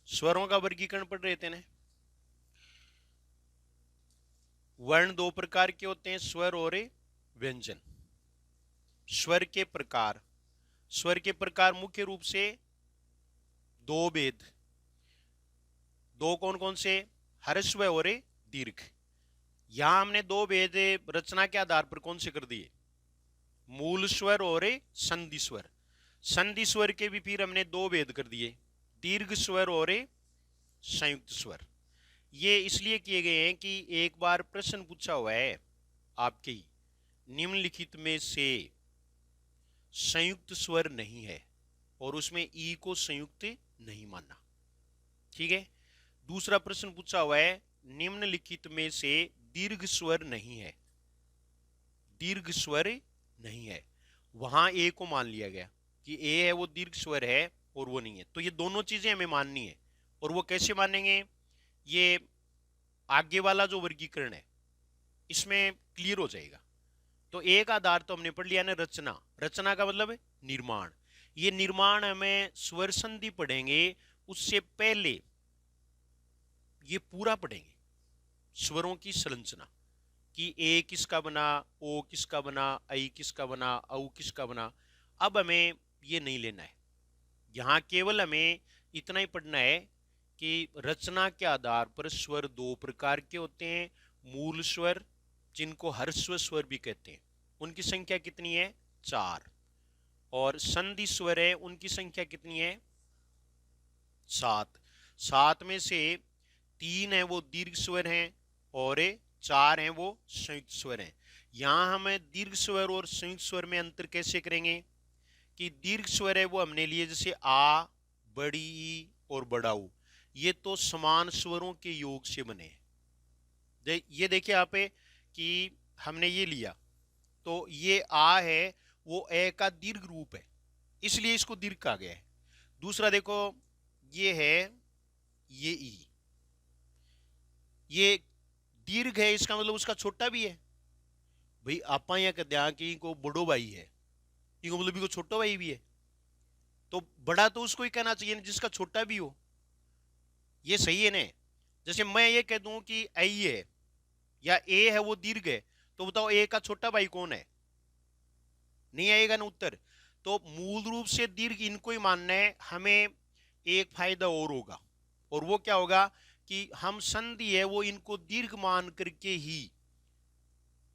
स्वरों का वर्गीकरण पढ़ रहे थे ना। वर्ण दो प्रकार के होते हैं, स्वर और व्यंजन। स्वर के प्रकार, स्वर के प्रकार मुख्य रूप से दो भेद। दो कौन कौन से? ह्रस्व और दीर्घ। यहां हमने दो भेद रचना के आधार पर कौन से कर दिए? मूल स्वर और संधि स्वर। संधि स्वर के भी फिर हमने दो भेद कर दिए, दीर्घ स्वर और संयुक्त स्वर। ये इसलिए किए गए हैं कि एक बार प्रश्न पूछा हुआ है आपके ही, निम्नलिखित में से संयुक्त स्वर नहीं है, और उसमें ई को संयुक्त नहीं माना। ठीक है। दूसरा प्रश्न पूछा हुआ है, निम्नलिखित में से दीर्घ स्वर नहीं है, दीर्घ स्वर नहीं है। वहां ए को मान लिया गया कि ए है वो दीर्घ स्वर है और वो नहीं है। तो ये दोनों चीजें हमें माननी है। और वो कैसे मानेंगे? ये आगे वाला जो वर्गीकरण है इसमें क्लियर हो जाएगा। तो एक आधार तो हमने पढ़ लिया ना, रचना। रचना का मतलब है निर्माण। ये निर्माण हमें स्वर संधि पढ़ेंगे उससे पहले ये पूरा पढ़ेंगे, स्वरों की संरचना, कि ए किसका बना, ओ किसका बना, आई किसका बना, औ किसका बना। अब हमें ये नहीं लेना है, यहां केवल हमें इतना ही पढ़ना है कि रचना के आधार पर स्वर दो प्रकार के होते हैं। मूल स्वर, जिनको ह्रस्व स्वर भी कहते हैं, उनकी संख्या कितनी है? 4। और संधि स्वर है, उनकी संख्या कितनी है? 7। 7 में से 3 है वो दीर्घ स्वर हैं और 4 हैं वो संयुक्त स्वर हैं। यहां हम दीर्घ स्वर और संयुक्त स्वर में अंतर कैसे करेंगे? कि दीर्घ स्वर है वो हमने लिए जैसे आ, बड़ी ई और बड़ा ऊ, ये तो समान स्वरों के योग से बने हैं। ये देखिए यहाँ पे कि हमने ये लिया, तो ये आ है वो ए का दीर्घ रूप है, इसलिए इसको दीर्घ कहा गया है। दूसरा देखो, ये है ये ई, ये दीर्घ है, इसका मतलब उसका छोटा भी है। भाई आप यहाँ कहते हैं कि इनको बड़ो भाई है, इनको मतलब इनको छोटा भाई भी है, तो बड़ा तो उसको ही कहना चाहिए जिसका छोटा भी हो। ये सही है ना? जैसे मैं ये कह दूं कि आई है या ए है वो दीर्घ है, तो बताओ ए का छोटा भाई कौन है? नहीं आएगा ना उत्तर। तो मूल रूप से दीर्घ इनको ही मानना है। हमें एक फायदा और होगा, और वो क्या होगा कि हम संधि है वो इनको दीर्घ मान करके ही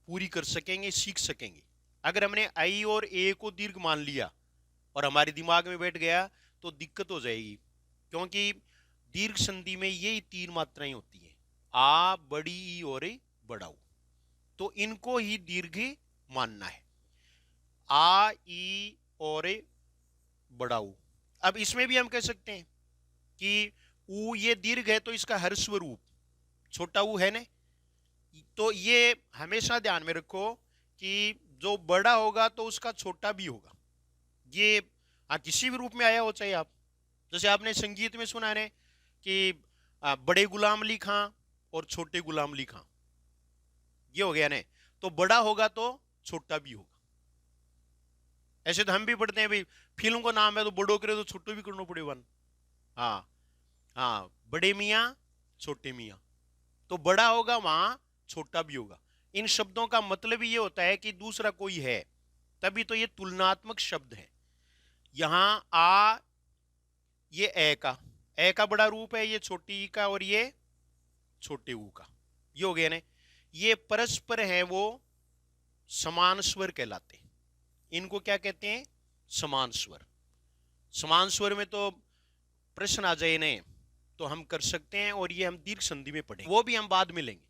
पूरी कर सकेंगे, सीख सकेंगे। अगर हमने आई और ए को दीर्घ मान लिया और हमारे दिमाग में बैठ गया तो दिक्कत हो जाएगी, क्योंकि दीर्घ संधि में यही 3 मात्राएं होती हैं, आ, बड़ी ई और बड़ा ऊ। तो इनको ही दीर्घ मानना है, आ, ई और बड़ा ऊ। अब इसमें भी हम कह सकते हैं कि ऊ ये दीर्घ है तो इसका ह्रस्व रूप छोटा ऊ है ना। तो ये हमेशा ध्यान में रखो कि जो बड़ा होगा तो उसका छोटा भी होगा। ये किसी भी रूप में आया हो, चाहे आप, जैसे आपने संगीत में सुना है कि बड़े गुलाम अली खां और छोटे गुलाम अली खां, ये हो गया ना। तो बड़ा होगा तो छोटा भी होगा। ऐसे तो हम भी पढ़ते हैं भाई, फिल्म का नाम है तो बड़ो करे तो छोटो भी करना पड़ेगा। हाँ हाँ, बड़े मियाँ छोटे मियाँ, तो बड़ा होगा वहां छोटा भी होगा। इन शब्दों का मतलब ही ये होता है कि दूसरा कोई है, तभी तो ये तुलनात्मक शब्द है। यहां आ, ये ए का बड़ा रूप है, ये छोटी ई का और ये छोटे ऊ का, ये हो गया ना। ये परस्पर है वो समान स्वर कहलाते हैं। इनको क्या कहते हैं? समान स्वर। समान स्वर में तो प्रश्न आ जाए नहीं तो हम कर सकते हैं, और ये हम दीर्घ संधि में पढ़ेंगे, वो भी हम बाद में लेंगे।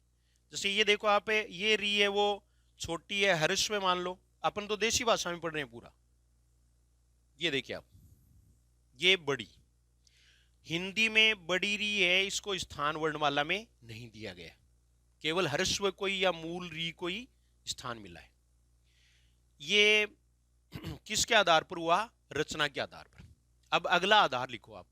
जैसे ये देखो आप, ये री है वो छोटी है, ह्रस्व मान लो, अपन तो देसी भाषा में पढ़ रहे हैं पूरा। ये देखिए आप, ये बड़ी, हिंदी में बड़ी री है, इसको स्थान वर्णमाला में नहीं दिया गया, केवल ह्रस्व को ही या मूल री को ही स्थान मिला है। ये किसके आधार पर हुआ? रचना के आधार पर। अब अगला आधार लिखो आप,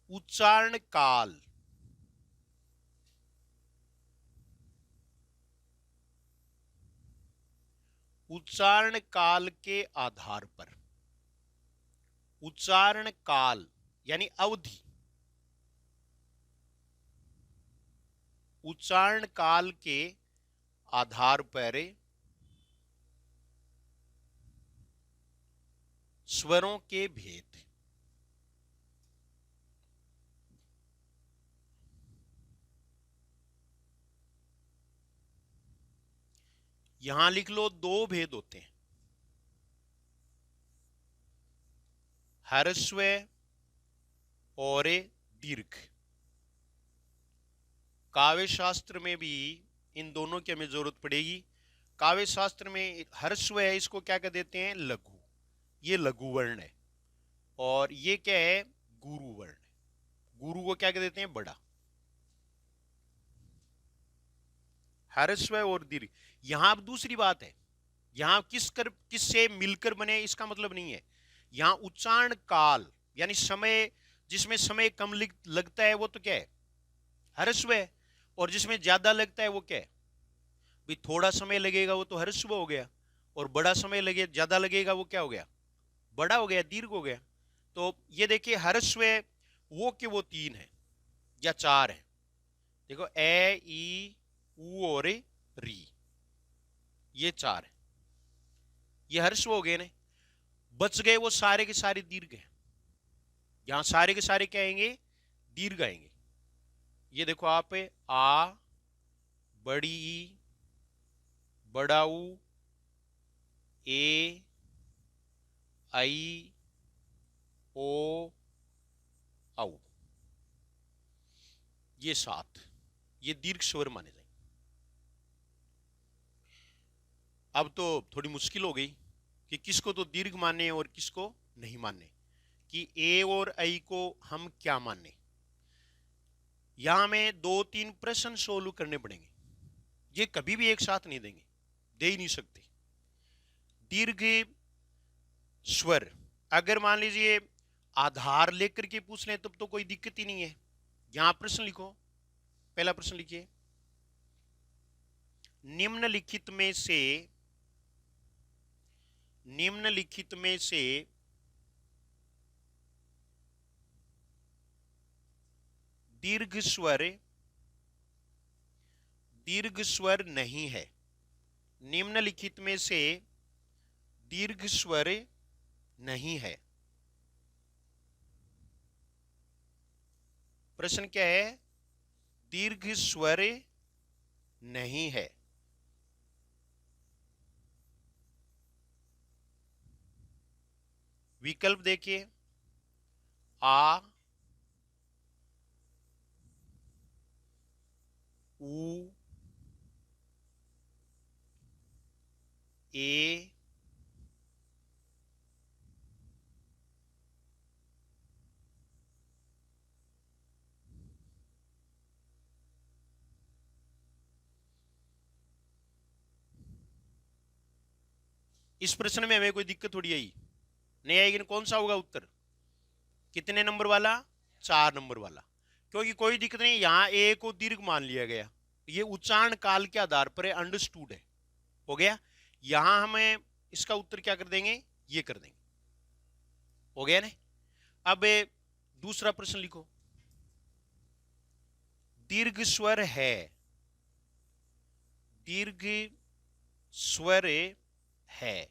उच्चारण काल। उच्चारण काल के आधार पर, उच्चारण काल यानी अवधि, उच्चारण काल के आधार पर स्वरों के भेद। यहां लिख लो, दो भेद होते हैं, ह्रस्व और दीर्घ। काव्य शास्त्र में भी इन दोनों की हमें जरूरत पड़ेगी। काव्य शास्त्र में ह्रस्व है, इसको क्या कह देते हैं, लघु, ये लघु वर्ण है। और ये क्या है, गुरु वर्ण है। गुरु को क्या कह देते हैं, बड़ा। ह्रस्व और दीर्घ। यहां अब दूसरी बात है, यहां किससे मिलकर बने इसका मतलब नहीं है। यहां उच्चारण काल यानी समय, जिसमें समय कम लगता है वो तो क्या है, ह्रस्व है। और जिसमें ज्यादा लगता है वो क्या है, भी थोड़ा समय लगेगा वो तो ह्रस्व हो गया, और बड़ा समय लगे ज्यादा लगेगा वो क्या हो गया, बड़ा हो गया, दीर्घ हो गया। तो ये देखिए, ह्रस्व वो के वो तीन है या चार है। देखो, ए ई उ और री, ये चार है, ये ह्रस्व हो गए ना। बच गए वो सारे के सारे दीर्घ हैं। यहां सारे के सारे क्या आएंगे, दीर्घ आएंगे। ये देखो आप, आ, बड़ी ई, बड़ा ऊ, ए, आई, ओ, औ, ये सात, ये दीर्घ स्वर माने जाएंगे। अब तो थोड़ी मुश्किल हो गई कि किसको तो दीर्घ माने और किसको नहीं माने, कि ए और आई को हम क्या माने। यहां में दो तीन प्रश्न सोल्व करने पड़ेंगे, ये कभी भी एक साथ नहीं देंगे, दे ही नहीं सकते। दीर्घ स्वर अगर मान लीजिए आधार लेकर के पूछ लें तब तो कोई दिक्कत ही नहीं है। यहां प्रश्न लिखो, पहला प्रश्न लिखिए, निम्नलिखित में से दीर्घ स्वर नहीं है। निम्नलिखित में से दीर्घ स्वर नहीं है। प्रश्न क्या है, दीर्घ स्वर नहीं है। विकल्प देखिए, आ, उ, ए, इस प्रश्न में हमें कोई दिक्कत थोड़ी आई, नहीं आएगी ना। कौन सा होगा उत्तर, कितने नंबर वाला, 4 नंबर वाला, क्योंकि कोई दिक्कत नहीं। यहां ए को दीर्घ मान लिया गया, ये उच्चारण काल के आधार पर है, अंडरस्टूड है, हो गया। यहां हमें इसका उत्तर क्या कर देंगे, ये कर देंगे, हो गया ना। अब दूसरा प्रश्न लिखो, दीर्घ स्वर है, दीर्घ स्वर है।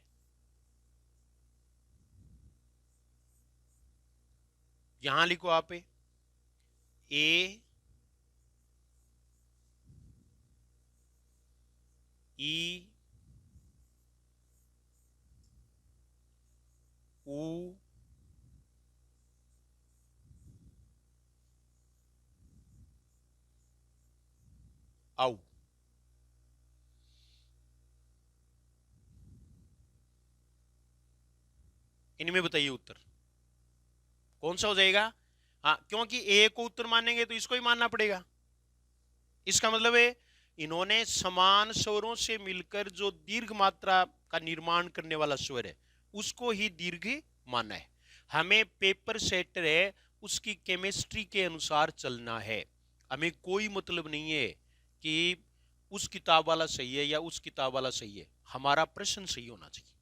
यहां लिखो आप, ए, ई, उ, औ। इनमें बताइए उत्तर कौन सा हो जाएगा। हाँ, क्योंकि ए को उत्तर मानेंगे तो इसको ही मानना पड़ेगा। इसका मतलब है इन्होंने समान स्वरों से मिलकर जो दीर्घ मात्रा का निर्माण करने वाला स्वर है उसको ही दीर्घ माना है। हमें पेपर सेटर है उसकी केमिस्ट्री के अनुसार चलना है। हमें कोई मतलब नहीं है कि उस किताब वाला सही है या उस किताब वाला सही है, हमारा प्रश्न सही होना चाहिए,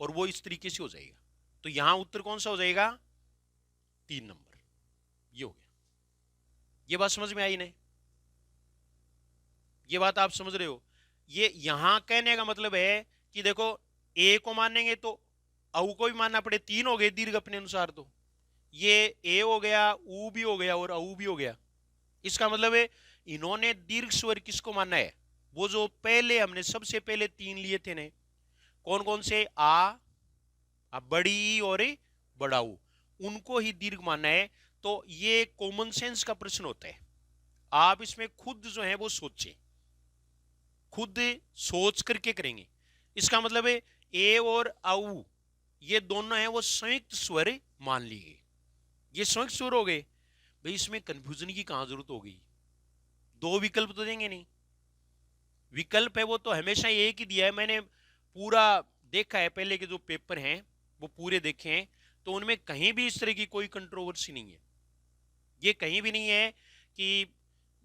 और वो इस तरीके से हो जाएगा। तो यहां उत्तर कौन सा हो जाएगा? 3 नंबर। ये हो गया। ये बात समझ में आई नहीं? ये बात आप समझ रहे हो? ये यहां कहने का मतलब है कि देखो, ए को मानेंगे तो औ को भी मानना पड़े, 3 हो गए दीर्घ अपने अनुसार। तो ये ए हो गया, ऊ भी हो गया और औ भी हो गया। इसका मतलब है इन्होंने दीर्घ स्वर किसको माना है? वो जो पहले हमने सबसे पहले 3 लिए थे ने, कौन कौन से? आ बड़ी ई और बड़ा ऊ, उनको ही दीर्घ माना है। तो ये कॉमन सेंस का प्रश्न होता है। आप इसमें खुद जो है वो सोचें, खुद सोच करके करेंगे। इसका मतलब है ए और औ ये दोनों हैं वो संयुक्त स्वर मान लिए, ये संयुक्त स्वर हो गए। भाई इसमें कंफ्यूजन की कहां जरूरत हो गई? 2 विकल्प तो देंगे नहीं। विकल्प है वो तो हमेशा एक ही दिया है। मैंने पूरा देखा है, पहले के जो पेपर हैं वो पूरे देखे हैं, तो उनमें कहीं भी इस तरह की कोई कंट्रोवर्सी नहीं है। ये कहीं भी नहीं है कि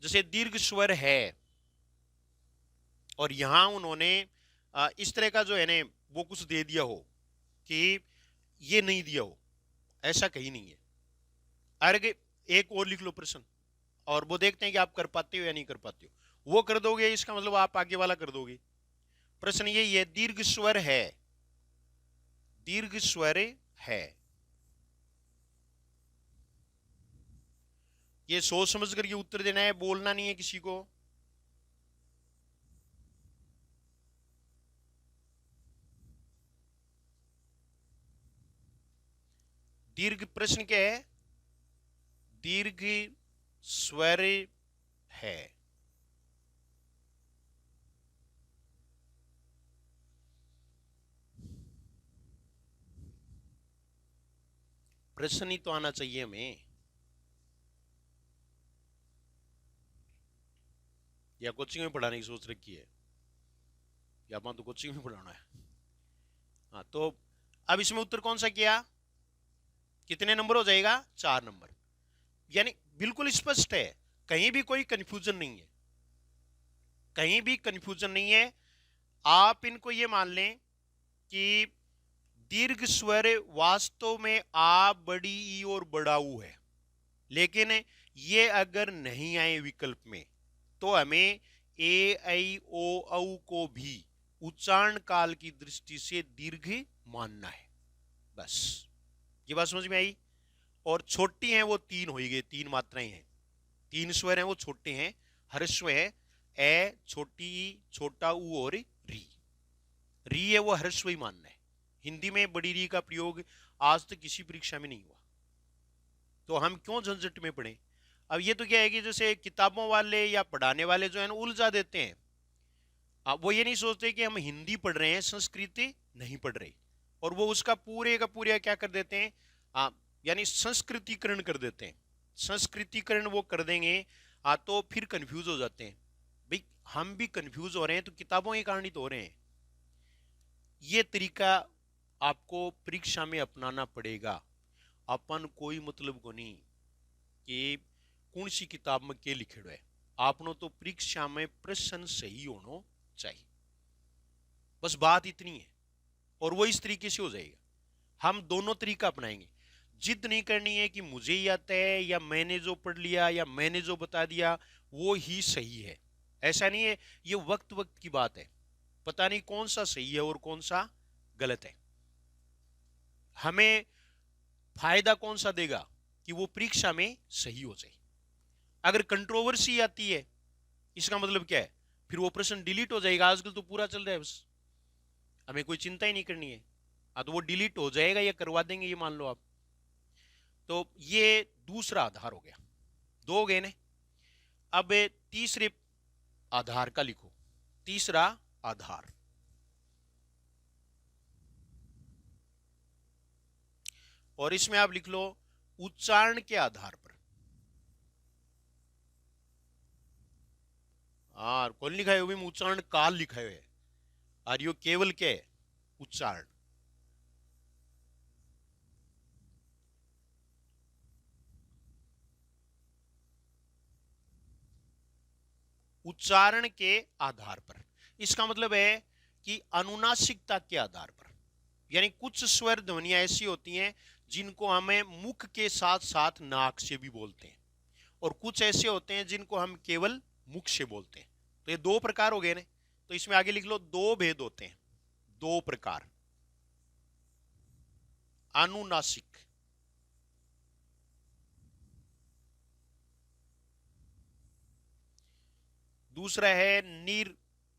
जैसे दीर्घ स्वर है और यहां उन्होंने इस तरह का जो है ना वो कुछ दे दिया हो कि ये नहीं दिया हो, ऐसा कहीं नहीं है। अरे एक और लिख लो प्रश्न, और वो देखते हैं कि आप कर पाते हो या नहीं कर पाते हो। वो कर दोगे इसका मतलब आप आगे वाला कर दोगे। प्रश्न यही है, दीर्घ स्वर है, दीर्घ स्वर है। ये सोच समझ करके उत्तर देना है, बोलना नहीं है किसी को। दीर्घ प्रश्न क्या है? दीर्घ स्वर है। प्रश्न ही तो आना चाहिए हमें। या कोचिंग में पढ़ाने की सोच रखी है? या अपन तो कोचिंग में पढ़ाना है। हाँ, तो अब इसमें उत्तर कौन सा किया? कितने नंबर हो जाएगा? 4 नंबर। यानी बिल्कुल स्पष्ट है, कहीं भी कोई कंफ्यूजन नहीं है, कहीं भी कंफ्यूजन नहीं है। आप इनको ये मान लें कि दीर्घ स्वर वास्तव में आ, बड़ी ई और बड़ा ऊ है, लेकिन ये अगर नहीं आए विकल्प में तो हमें ए ऐ ओ औ को भी उच्चारण काल की दृष्टि से दीर्घ मानना है। बस ये बात समझ में आई? और छोटी हैं वो 3 हो गए, 3 मात्राएं हैं, 3 स्वर हैं वो छोटे हैं। हर्स्व है ए, छोटी ई, छोटा ऊ और री। री है वो हर्स्व ही मानना है। हिंदी में बड़ी री का प्रयोग आज तक किसी परीक्षा में नहीं हुआ, तो हम क्यों झंझट में पड़े? अब ये तो क्या है कि जैसे किताबों वाले या पढ़ाने वाले जो है ना उलझा देते हैं। वो ये नहीं सोचते कि हम हिंदी पढ़ रहे हैं, संस्कृति नहीं पढ़ रहे, और वो उसका पूरे का पूरा क्या कर देते हैं, यानी संस्कृतिकरण कर देते हैं। संस्कृतिकरण वो कर देंगे तो फिर कंफ्यूज हो जाते हैं। भाई हम भी कंफ्यूज हो रहे हैं तो किताबों के कारण ही तो हो रहे हैं। ये तरीका आपको परीक्षा में अपनाना पड़ेगा। अपन कोई मतलब को नहीं कि कौन सी किताब में क्या लिखेड़ो है, आपनो तो परीक्षा में प्रश्न सही होना चाहिए। बस बात इतनी है, और वो इस तरीके से हो जाएगा। हम दोनों तरीका अपनाएंगे। जिद नहीं करनी है कि मुझे ही आता है या मैंने जो पढ़ लिया या मैंने जो बता दिया वो ही सही है, ऐसा नहीं है। ये वक्त वक्त की बात है, पता नहीं कौन सा सही है और कौन सा गलत है। हमें फायदा कौन सा देगा कि वो परीक्षा में सही हो जाए। अगर कंट्रोवर्सी आती है इसका मतलब क्या है? फिर वो प्रश्न डिलीट हो जाएगा। आजकल तो पूरा चल रहा है, बस हमें कोई चिंता ही नहीं करनी है। तो वो डिलीट हो जाएगा या करवा देंगे, ये मान लो आप। तो ये दूसरा आधार हो गया, 2 हो गए ने। अब तीसरे आधार का लिखो, तीसरा आधार। और इसमें आप लिख लो उच्चारण के आधार पर। कौन लिखा है? वो भी उच्चारण काल लिखा है। और यो केवल क्या है? उच्चारण। उच्चारण के आधार पर। इसका मतलब है कि अनुनासिकता के आधार पर, यानी कुछ स्वर ध्वनियां ऐसी होती हैं जिनको हमें मुख के साथ साथ नाक से भी बोलते हैं, और कुछ ऐसे होते हैं जिनको हम केवल मुख से बोलते हैं। तो ये दो प्रकार हो गए ना, तो इसमें आगे लिख लो, दो भेद होते हैं, दो प्रकार। अनुनासिक, दूसरा है नीर,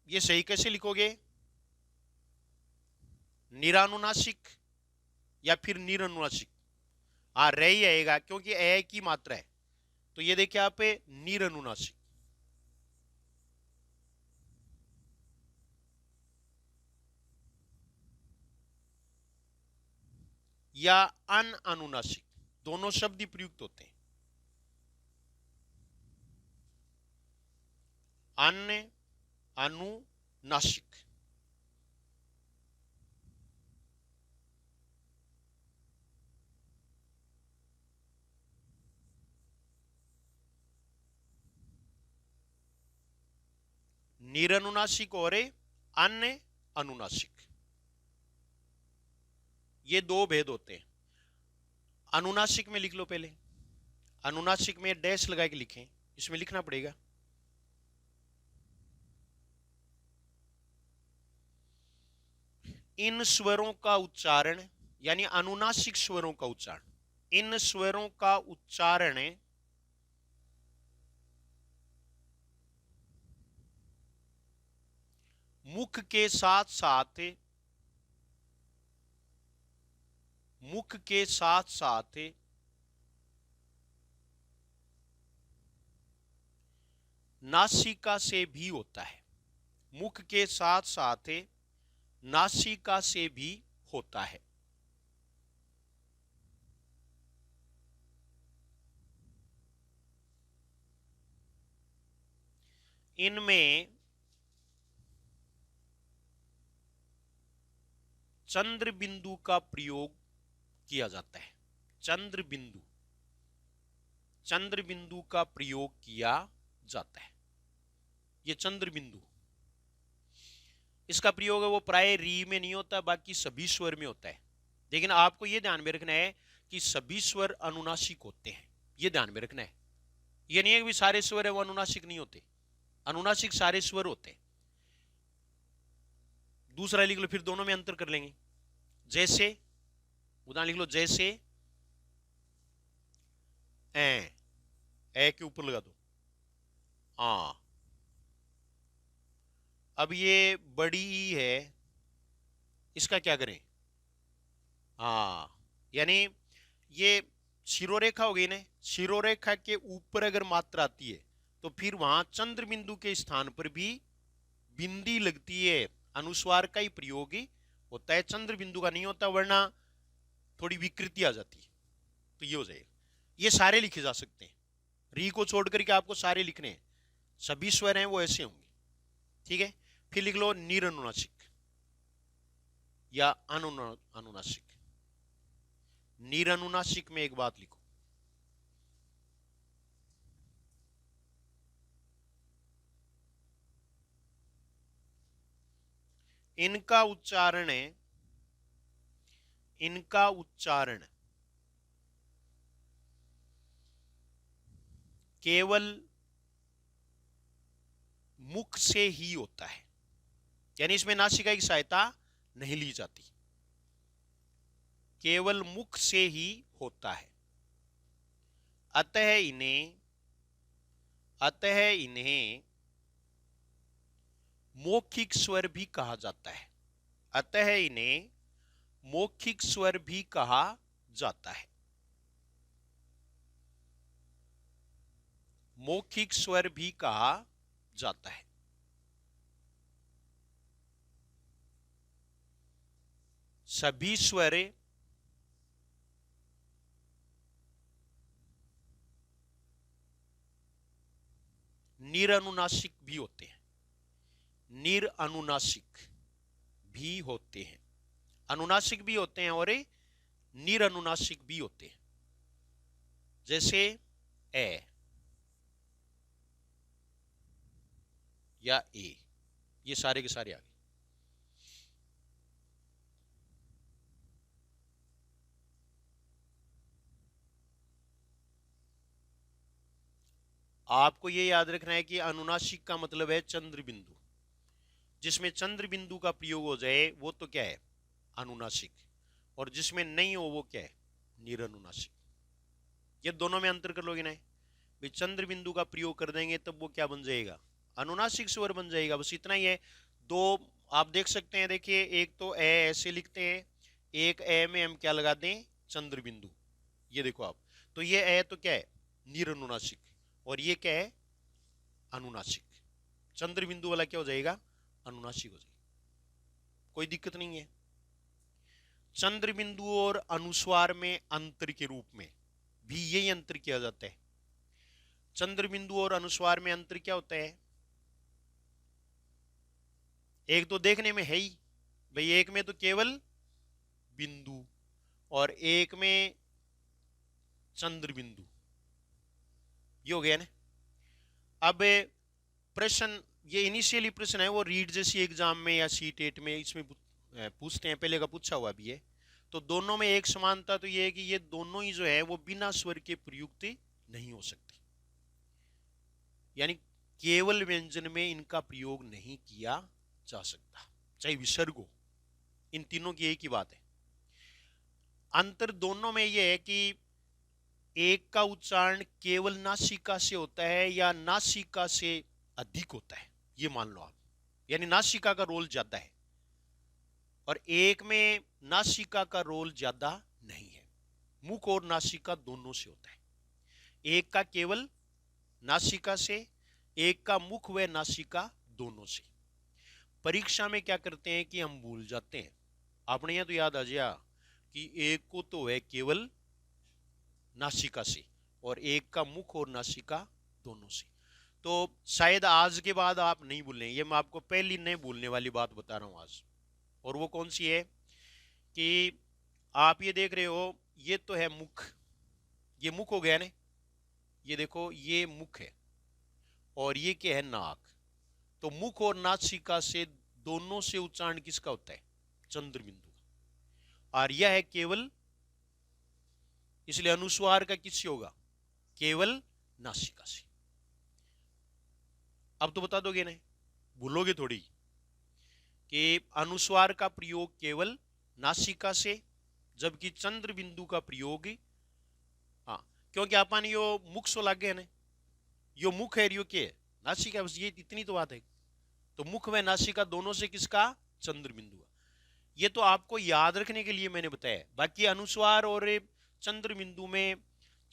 ये सही कैसे लिखोगे, निरानुनासिक या फिर निरनुनासिक? हाँ, रह ही आएगा क्योंकि ए की मात्रा है। तो ये देखिए आप निरनुनासिक या अन अनुनासिक, दोनों शब्द ही प्रयुक्त होते हैं। अन अनुनासिक, निरनुनासिक और अन्य अनुनासिक, ये दो भेद होते हैं। अनुनासिक में लिख लो पहले, अनुनासिक में डैश लगा के लिखें, इसमें लिखना पड़ेगा। इन स्वरों का उच्चारण, यानी अनुनासिक स्वरों का उच्चारण, इन स्वरों का उच्चारण मुख के साथ साथ, मुख के साथ साथ नासिका से भी होता है, मुख के साथ साथ नासिका से भी होता है। इनमें चंद्र बिंदु का प्रयोग किया जाता है, चंद्र बिंदु, चंद्र बिंदु का प्रयोग किया जाता है। ये चंद्र बिंदु, इसका प्रयोग है वो प्राय री में नहीं होता, बाकी सभी स्वर में होता है। लेकिन आपको ये ध्यान में रखना है कि सभी स्वर अनुनासिक होते हैं, ये ध्यान में रखना है। ये नहीं है कि सारे स्वर है वो अनुनासिक नहीं होते, अनुनासिक सारे स्वर होते हैं। दूसरा लिख लो, फिर दोनों में अंतर कर लेंगे। जैसे उदाहरण लिख लो, जैसे ए के ऊपर लगा दो आ। अब ये बड़ी ई है, इसका क्या करें, हाँ, यानी ये शिरोरेखा हो गई ना, शिरोरेखा के ऊपर अगर मात्रा आती है तो फिर वहां चंद्र बिंदु के स्थान पर भी बिंदी लगती है, अनुस्वार का ही प्रयोग होता है, चंद्र बिंदु का नहीं होता, वरना थोड़ी विकृति आ जाती है। तो ये हो जाएगा। ये सारे लिखे जा सकते हैं, री को छोड़ करके आपको सारे लिखने हैं, सभी स्वर हैं वो ऐसे होंगे, ठीक है। फिर लिख लो निरनुनासिक या अनुनासिक। निरनुनासिक में एक बात लिखो, इनका उच्चारण है, इनका उच्चारण केवल मुख से ही होता है, यानी इसमें नासिका की सहायता नहीं ली जाती, केवल मुख से ही होता है। अतः इन्हें, अतः इन्हें मौखिक स्वर भी कहा जाता है, अतः इन्हें मौखिक स्वर भी कहा जाता है। मौखिक स्वर भी कहा जाता है। सभी स्वर निरनुनासिक भी होते हैं, निरनुनासिक भी होते हैं, अनुनासिक भी होते हैं और निरनुनासिक भी होते हैं। जैसे ए, या ए, ये सारे के सारे आ गए। आपको ये याद रखना है कि अनुनासिक का मतलब है चंद्र बिंदु, जिसमें चंद्र बिंदु का प्रयोग हो जाए वो तो क्या है, अनुनासिक, और जिसमें नहीं हो वो क्या है, निरनुनासिक। ये दोनों में अंतर कर लोगे ना भाई, चंद्र बिंदु का प्रयोग कर देंगे तब वो क्या बन जाएगा, अनुनासिक स्वर बन जाएगा, बस इतना ही है। दो आप देख सकते हैं, देखिए एक तो ए ऐसे लिखते हैं, एक ए में हम क्या लगा दें, चंद्र बिंदु, ये देखो आप, तो ये ए तो क्या है, निरनुनासिक, और ये क्या है, अनुनासिक। चंद्र बिंदु वाला क्या हो जाएगा, अनुनासिक हो जाएगा, कोई दिक्कत नहीं है। चंद्र बिंदु और अनुस्वार में अंतर के रूप में भी यही अंतर किया जाता है। चंद्र बिंदु और अनुस्वार में अंतर क्या होता है, एक तो देखने में है ही भाई, एक में तो केवल बिंदु और एक में चंद्र बिंदु, ये हो गया ना। अब प्रश्न, ये इनिशियली प्रश्न है वो रीड जैसी एग्जाम में या सीटेट में इसमें पूछते हैं, पहले का पूछा हुआ भी है। तो दोनों में एक समानता तो ये है कि ये दोनों ही जो है वो बिना स्वर के प्रयुक्त नहीं हो सकते, यानी केवल व्यंजन में इनका प्रयोग नहीं किया जा सकता, चाहे विसर्ग हो, इन तीनों की एक ही बात है। अंतर दोनों में यह है कि एक का उच्चारण केवल नासिका से होता है या नासिका से अधिक होता है, ये मान लो आप, यानी नासिका का रोल ज्यादा है, और एक में नासिका का रोल ज्यादा नहीं है। मुख और नासिका दोनों से होता है, एक का केवल नासिका से, एक का मुख व नासिका दोनों से। परीक्षा में क्या करते हैं कि हम भूल जाते हैं, आपने यहां तो याद आ गया कि एक को तो है केवल नासिका से और एक का मुख और नासिका दोनों से। तो शायद आज के बाद आप नहीं भूलें, ये मैं आपको पहली नहीं भूलने वाली बात बता रहा हूं आज, और वो कौन सी है कि आप ये देख रहे हो, ये तो है मुख, ये मुख हो गया ना, ये देखो ये मुख है, और ये क्या है, नाक। तो मुख और नासिका से दोनों से उच्चारण किसका होता है, चंद्र बिंदु का, और यह है केवल, इसलिए अनुस्वार का किससे होगा, केवल नासिका से। अब तो बता दोगे ना, भूलोगे थोड़ी, कि अनुस्वार का प्रयोग केवल नासिका से, जबकि चंद्र बिंदु का प्रयोग, हाँ, क्योंकि अपन यो मुख सो लागे है ना, यो मुख है, यो के नासिका, बस ये इतनी तो बात है। तो मुख व नासिका दोनों से किसका, चंद्र बिंदु का। ये तो आपको याद रखने के लिए मैंने बताया, बाकी अनुस्वार और चंद्र बिंदु में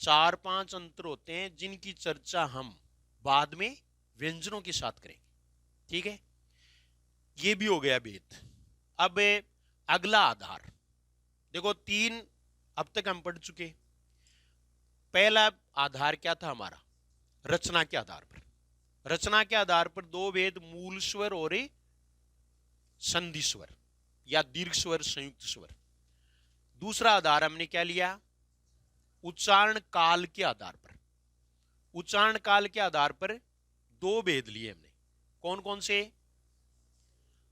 4-5 अंतर होते हैं जिनकी चर्चा हम बाद में व्यंजनों के साथ करेंगे, ठीक है। ये भी हो गया भेद। अब अगला आधार देखो, 3 अब तक हम पढ़ चुके। पहला आधार क्या था हमारा, रचना के आधार पर, रचना के आधार पर 2 भेद, मूल स्वर और संधि स्वर या दीर्घ स्वर, संयुक्त स्वर। दूसरा आधार हमने क्या लिया, उच्चारण काल के आधार पर। उच्चारण काल के आधार पर 2 भेद लिए हमने, कौन कौन से,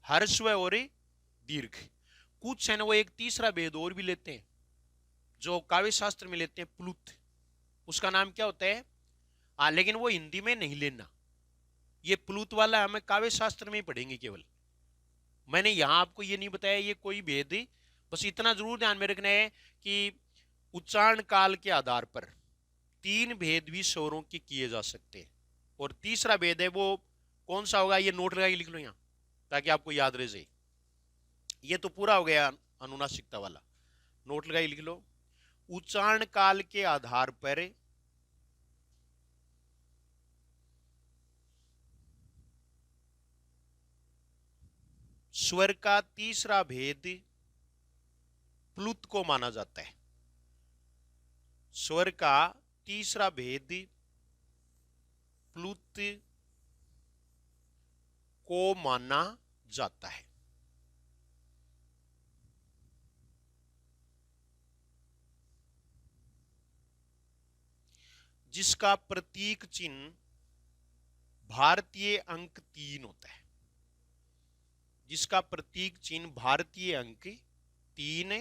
हर्स्व और दीर्घ। कुछ है ना वो एक तीसरा भेद और भी लेते हैं, जो काव्य शास्त्र में लेते हैं, प्लुत, उसका नाम क्या होता है, लेकिन वो हिंदी में नहीं लेना, ये प्लुत वाला हमें काव्य शास्त्र में ही पढ़ेंगे केवल। मैंने यहां आपको ये नहीं बताया ये कोई भेद, बस इतना जरूर ध्यान में रखना है कि उच्चारण काल के आधार पर 3 भेद भी स्वरों के किए जा सकते हैं, और तीसरा भेद है वो कौन सा होगा, ये नोट लगा के लिख लो यहां ताकि आपको याद रह जाए। ये तो पूरा हो गया अनुनासिकता वाला, नोट लगा के लिख लो। उच्चारण काल के आधार पर स्वर का तीसरा भेद प्लुत को माना जाता है। स्वर का तीसरा भेद प्लुत को माना जाता है। जिसका प्रतीक चिन्ह भारतीय अंक 3 होता है, जिसका प्रतीक चिन्ह भारतीय अंक 3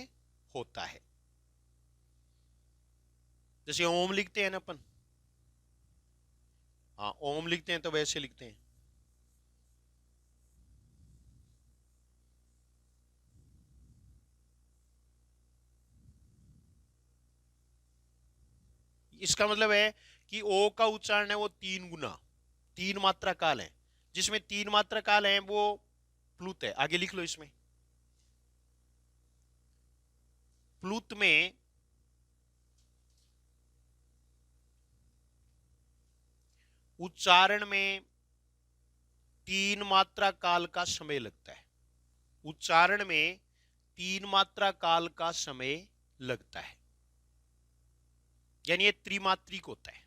होता है। जैसे ओम लिखते हैं ना अपन, हाँ ओम लिखते हैं तो वैसे लिखते हैं। इसका मतलब है कि ओ का उच्चारण है वो 3 गुना, 3 मात्रा काल है। जिसमें 3 मात्रा काल है वो प्लुत है। आगे लिख लो, इसमें प्लुत में उच्चारण में 3 मात्रा काल का समय लगता है। उच्चारण में 3 मात्रा काल का समय लगता है, यानी ये त्रिमात्रिक होता है।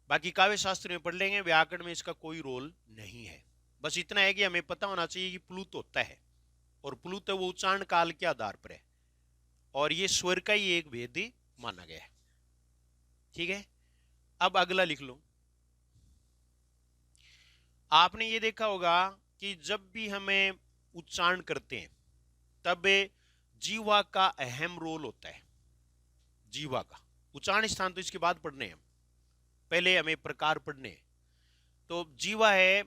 बाकी काव्य शास्त्र में पढ़ लेंगे, व्याकरण में इसका कोई रोल नहीं है। बस इतना है कि हमें पता होना चाहिए कि प्लुत होता है, और प्लुत है वो उच्चारण काल के आधार पर है, और ये स्वर का ही एक भेद माना गया है। ठीक है, अब अगला लिख लो। आपने ये देखा होगा कि जब भी हमें उच्चारण करते हैं तब जीवा का अहम रोल होता है। जीवा का उच्चारण स्थान तो इसके बाद पढ़ने हैं, पहले हमें प्रकार पढ़ने हैं। तो जीवा है,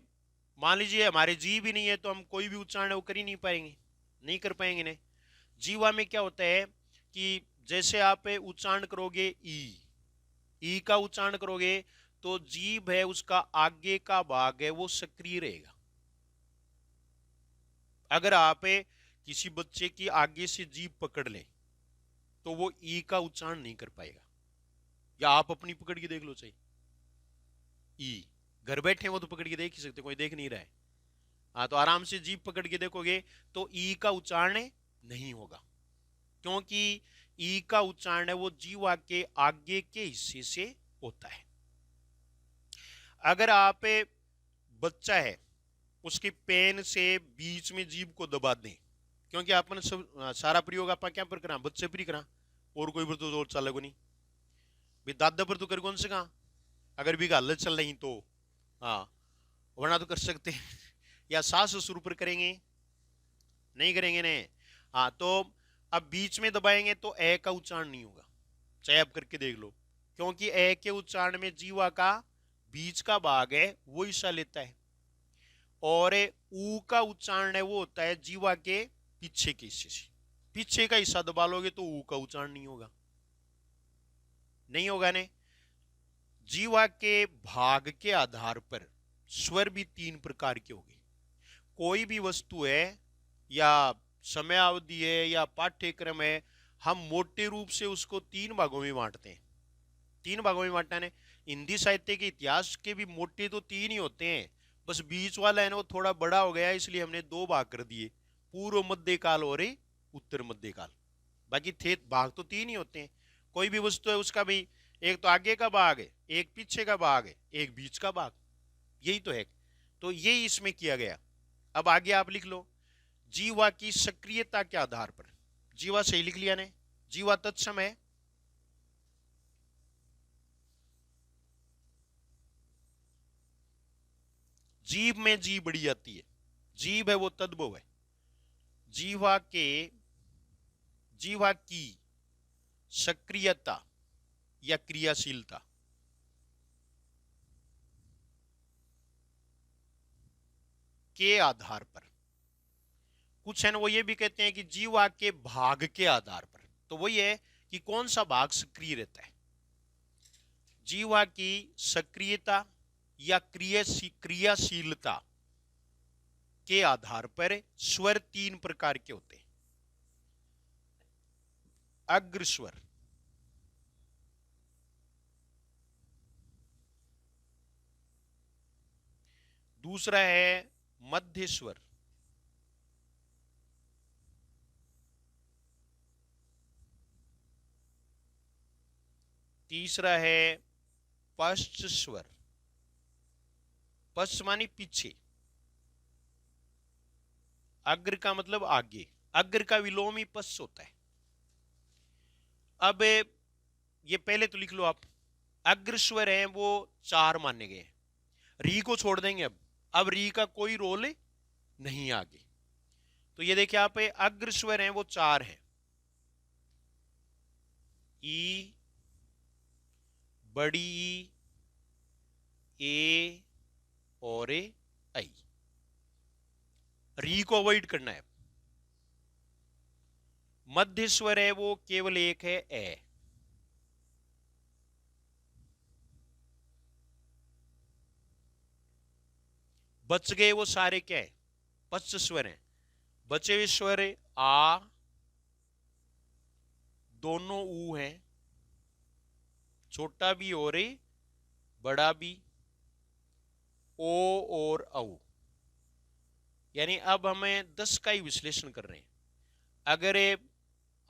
मान लीजिए हमारे जीव ही नहीं है तो हम कोई भी उच्चारण वो कर ही नहीं पाएंगे, नहीं कर पाएंगे नहीं। जीवा में क्या होता है कि जैसे आप उच्चारण करोगे ई का उच्चारण करोगे तो जीभ है उसका आगे का भाग है वो सक्रिय रहेगा। अगर आप किसी बच्चे की आगे से जीभ पकड़ लें तो वो ई का उच्चारण नहीं कर पाएगा। या आप अपनी पकड़ के देख लो, चाहिए ई, घर बैठे वो तो पकड़ के देख ही सकते, कोई देख नहीं रहा है। हाँ, तो आराम से जीभ पकड़ के देखोगे तो ई का उच्चारण नहीं होगा, क्योंकि ई का उच्चारण है वो जीवा के आगे के हिस्से से होता है। अगर आप बच्चा है उसकी पेन से बीच में जीभ को दबा दें, क्योंकि अपन सब सारा प्रयोग आप क्या पर करा, बच्चे पर ही करा, और कोई पर तो जोर चल नहीं भी, दादा पर तो कर कौन से कहा, अगर भी हालत चल रही तो हाँ, वरना तो कर सकते हैं। या सास ससुर पर करेंगे, नहीं करेंगे ने। हाँ, तो अब बीच में दबाएंगे तो ए का उच्चारण नहीं होगा, चाहे आप करके देख लो, क्योंकि ए के उच्चारण में जीवा का बीच का भाग है वो हिस्सा लेता है, और ऊ का उच्चारण है वो होता है जीवा के पीछे के हिस्से से। पीछे का हिस्सा दबा लोगे तो ऊ का उच्चारण नहीं होगा, नहीं होगा ने। जीवा के भाग के आधार पर स्वर भी 3 प्रकार के होंगे। कोई भी वस्तु है या समयावधि है या पाठ्यक्रम है, हम मोटे रूप से उसको 3 भागों में बांटते हैं। 3 भागों में बांटना है। हिंदी साहित्य के इतिहास के भी मोटे तो 3 ही होते हैं, बस बीच वाला है ना वो थोड़ा बड़ा हो गया, इसलिए हमने 2 भाग कर दिए, पूर्व मध्यकाल और उत्तर मध्यकाल। बाकी थे भाग तो 3 ही होते हैं। कोई भी वस्तु है उसका भी एक तो आगे का भाग है, एक पीछे का भाग है, एक बीच का भाग, यही तो है। तो यही इसमें किया गया। अब आगे आप लिख लो, जीवा की सक्रियता के आधार पर। जीवा सही लिख लिया ने, जीवा तत्सम है, जीव में जी बड़ी आती है, जीव है वो तद्भव है। जीवा के, जीवा की सक्रियता या क्रियाशीलता के आधार पर, कुछ है ना वो ये भी कहते हैं कि जीवा के भाग के आधार पर, तो वही है कि कौन सा भाग सक्रिय रहता है। जीवा की सक्रियता या क्रियाशीलता के आधार पर स्वर 3 प्रकार के होते हैं। अग्र स्वर, दूसरा है मध्य स्वर, तीसरा है पश्च स्वर। पश्च मानी पीछे, अग्र का मतलब आगे, अग्र का विलोम ही पश्च होता है। अब ये पहले तो लिख लो आप, अग्र स्वर है वो 4 माने गए, री को छोड़ देंगे अब री का कोई रोल नहीं आगे। तो ये देखिए आप अग्र स्वर हैं वो 4 हैं, ई, बड़ी ई, ए और आई। री को अवॉइड करना है। मध्य स्वर है वो केवल एक है, ए। बच गए वो सारे क्या है, पश्च स्वर हैं। बचे हुए स्वर आ, दोनों ऊ हैं, छोटा भी और बड़ा भी, ओ और औ। यानी अब हमें 10 का ही विश्लेषण कर रहे हैं। अगर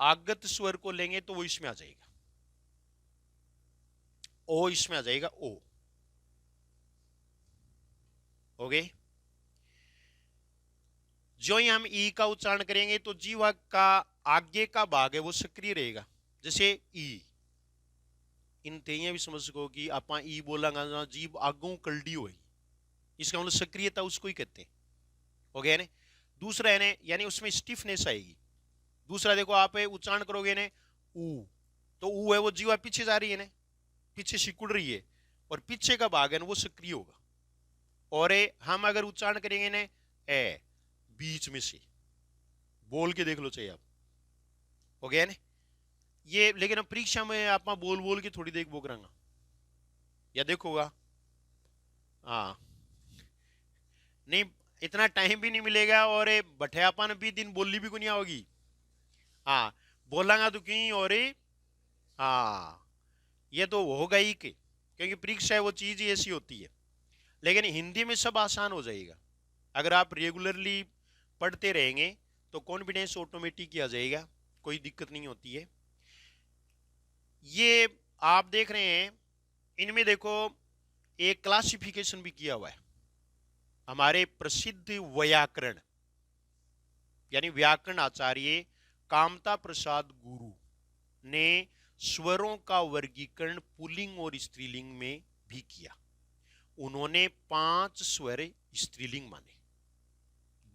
आगत स्वर को लेंगे तो वो इसमें आ जाएगा, ओ इसमें आ जाएगा, ओ। ओके। जो ही हम ई का उच्चारण करेंगे तो जीवा का आगे का भाग है वो सक्रिय रहेगा। जैसे ई, इन तेइयां भी समझ सको कि आप ई बोलांगा ना जीव आगू कलडी हो, इसका मतलब सक्रियता उसको ही कहते हैं। हो गया ना। दूसरा है ना, यानी उसमें स्टिफनेस आएगी। दूसरा देखो आप उच्चारण करोगे ना ऊ, तो ऊ है वो जीवा पीछे जा रही है ना, पीछे सिकुड़ रही है, और पीछे का भाग है ना वो सक्रिय होगा। और हम अगर उच्चारण करेंगे ना ए, बीच में से बोल के देख लो चाहिए आप। हो गया ना ये। लेकिन अब परीक्षा में आप बोल बोल के थोड़ी देख वो करांगा या देखोगा, हाँ नहीं, इतना टाइम भी नहीं मिलेगा और बठियापन भी दिन बोली भी को नहीं आओगी। हाँ बोलांगा तो कहीं और हाँ ये तो होगा ही कि क्योंकि परीक्षा है वो चीज ही ऐसी होती है। लेकिन हिंदी में सब आसान हो जाएगा अगर आप रेगुलरली पढ़ते रहेंगे तो कॉन्फिडेंस ऑटोमेटिक ही आ जाएगा, कोई दिक्कत नहीं होती है। ये आप देख रहे हैं इनमें देखो एक क्लासिफिकेशन भी किया हुआ है हमारे प्रसिद्ध व्याकरण यानी व्याकरण आचार्य कामता प्रसाद गुरु ने स्वरों का वर्गीकरण पुल्लिंग और स्त्रीलिंग में भी किया। उन्होंने 5 स्वर स्त्रीलिंग माने,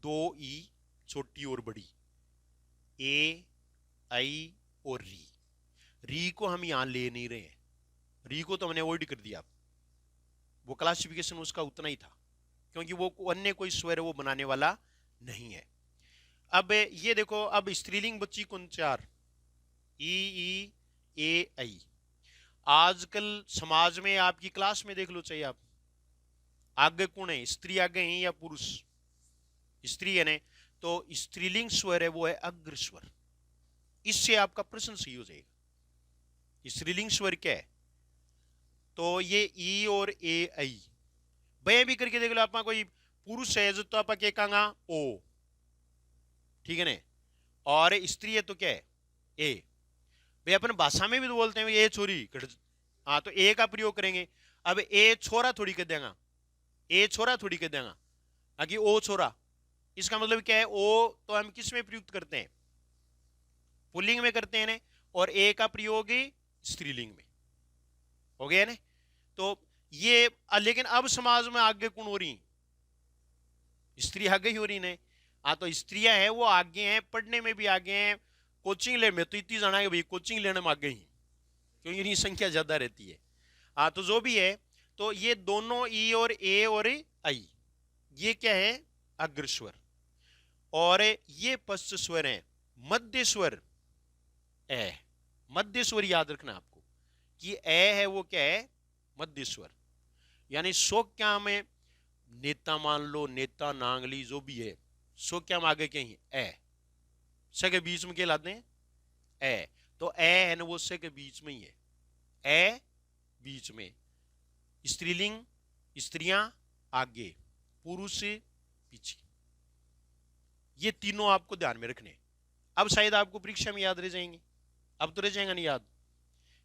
2 ई छोटी और बड़ी, ए, आई और री। री को हम यहां ले नहीं रहे हैं, री को तो हमने अवॉइड कर दिया। वो क्लासिफिकेशन उसका उतना ही था क्योंकि वो अन्य कोई स्वर वो बनाने वाला नहीं है। अब ये देखो, अब स्त्रीलिंग बच्ची कौन 4, ई, ए, आई। आजकल समाज में आपकी क्लास में देख लो चाहिए आप, आगे कौन है, स्त्री आगे है या पुरुष? स्त्री है ना, तो स्त्रीलिंग स्वर है वो है अग्र स्वर। इससे आपका प्रश्न सही हो जाएगा। स्त्रीलिंग स्वर क्या है? तो ये ई और ए आई भय भी करके देख लो। आप कोई पुरुष है तो आप क्या कहेंगे ओ, ठीक है ना, और स्त्री है तो क्या है ए। भाई अपन भाषा में भी तो बोलते हैं ए छोरी, हाँ तो ए का प्रयोग करेंगे। अब ए छोरा थोड़ी कर देगा, ए छोरा थोड़ी कर देगा, आगे ओ छोरा। इसका मतलब क्या है, ओ तो हम किस में प्रयुक्त करते हैं, पुल्लिंग में करते हैं ना, और ए का प्रयोग स्त्रीलिंग में। हो गया ना। तो ये लेकिन अब समाज में आगे कौन हो रही, स्त्री आगे ही हो रही ने। हाँ तो स्त्रियां हैं वो आगे हैं, पढ़ने में भी आगे हैं, कोचिंग ले में तो इतनी जाना है भाई कोचिंग लेने में आगे ही, क्योंकि इनकी संख्या ज्यादा रहती है। हाँ तो जो भी है, तो ये दोनों ई और ए और आई ये क्या है अग्रस्वर, और ये पश्च स्वर है। मध्य स्वर ए, मध्य स्वर याद रखना आपको कि ए है वो क्या है मध्य स्वर। यानी सो क्या में नेता मान लो, नेता नांगली जो भी है, सो क्या में आगे क्या है ए, से के बीच में क्या लाते हैं ए, तो ए है ना वो से के बीच में ही है, ए बीच में। स्त्रीलिंग स्त्रियां आगे, पुरुष पीछे, ये तीनों आपको ध्यान में रखने। अब शायद आपको परीक्षा में याद रह जाएंगे, अब तो रह जाएगा नहीं याद।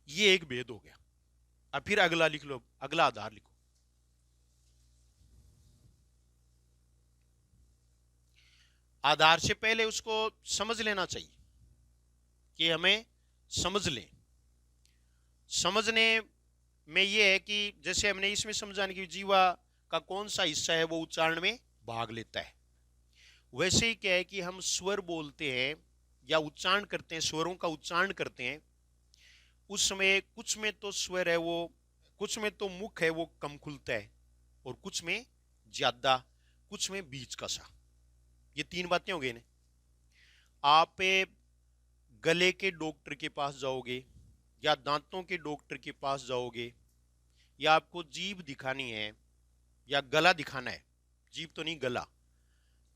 ये एक भेद हो गया। अब फिर अगला लिख लो, अगला आधार लिखो। आधार से पहले उसको समझ लेना चाहिए कि हमें समझ लें। समझने में यह है कि जैसे हमने इसमें समझाने की जीवा का कौन सा हिस्सा है वो उच्चारण में भाग लेता है। वैसे ही क्या है कि हम स्वर बोलते हैं या उच्चारण करते हैं, स्वरों का उच्चारण करते हैं, उस समय कुछ में तो स्वर है वो, कुछ में तो मुख है वो कम खुलता है, और कुछ में ज्यादा, कुछ में बीच का सा। ये तीन बातें हो गई ना। आप गले के डॉक्टर के पास जाओगे या दांतों के डॉक्टर के पास जाओगे, या आपको जीभ दिखानी है या गला दिखाना है, जीभ तो नहीं गला,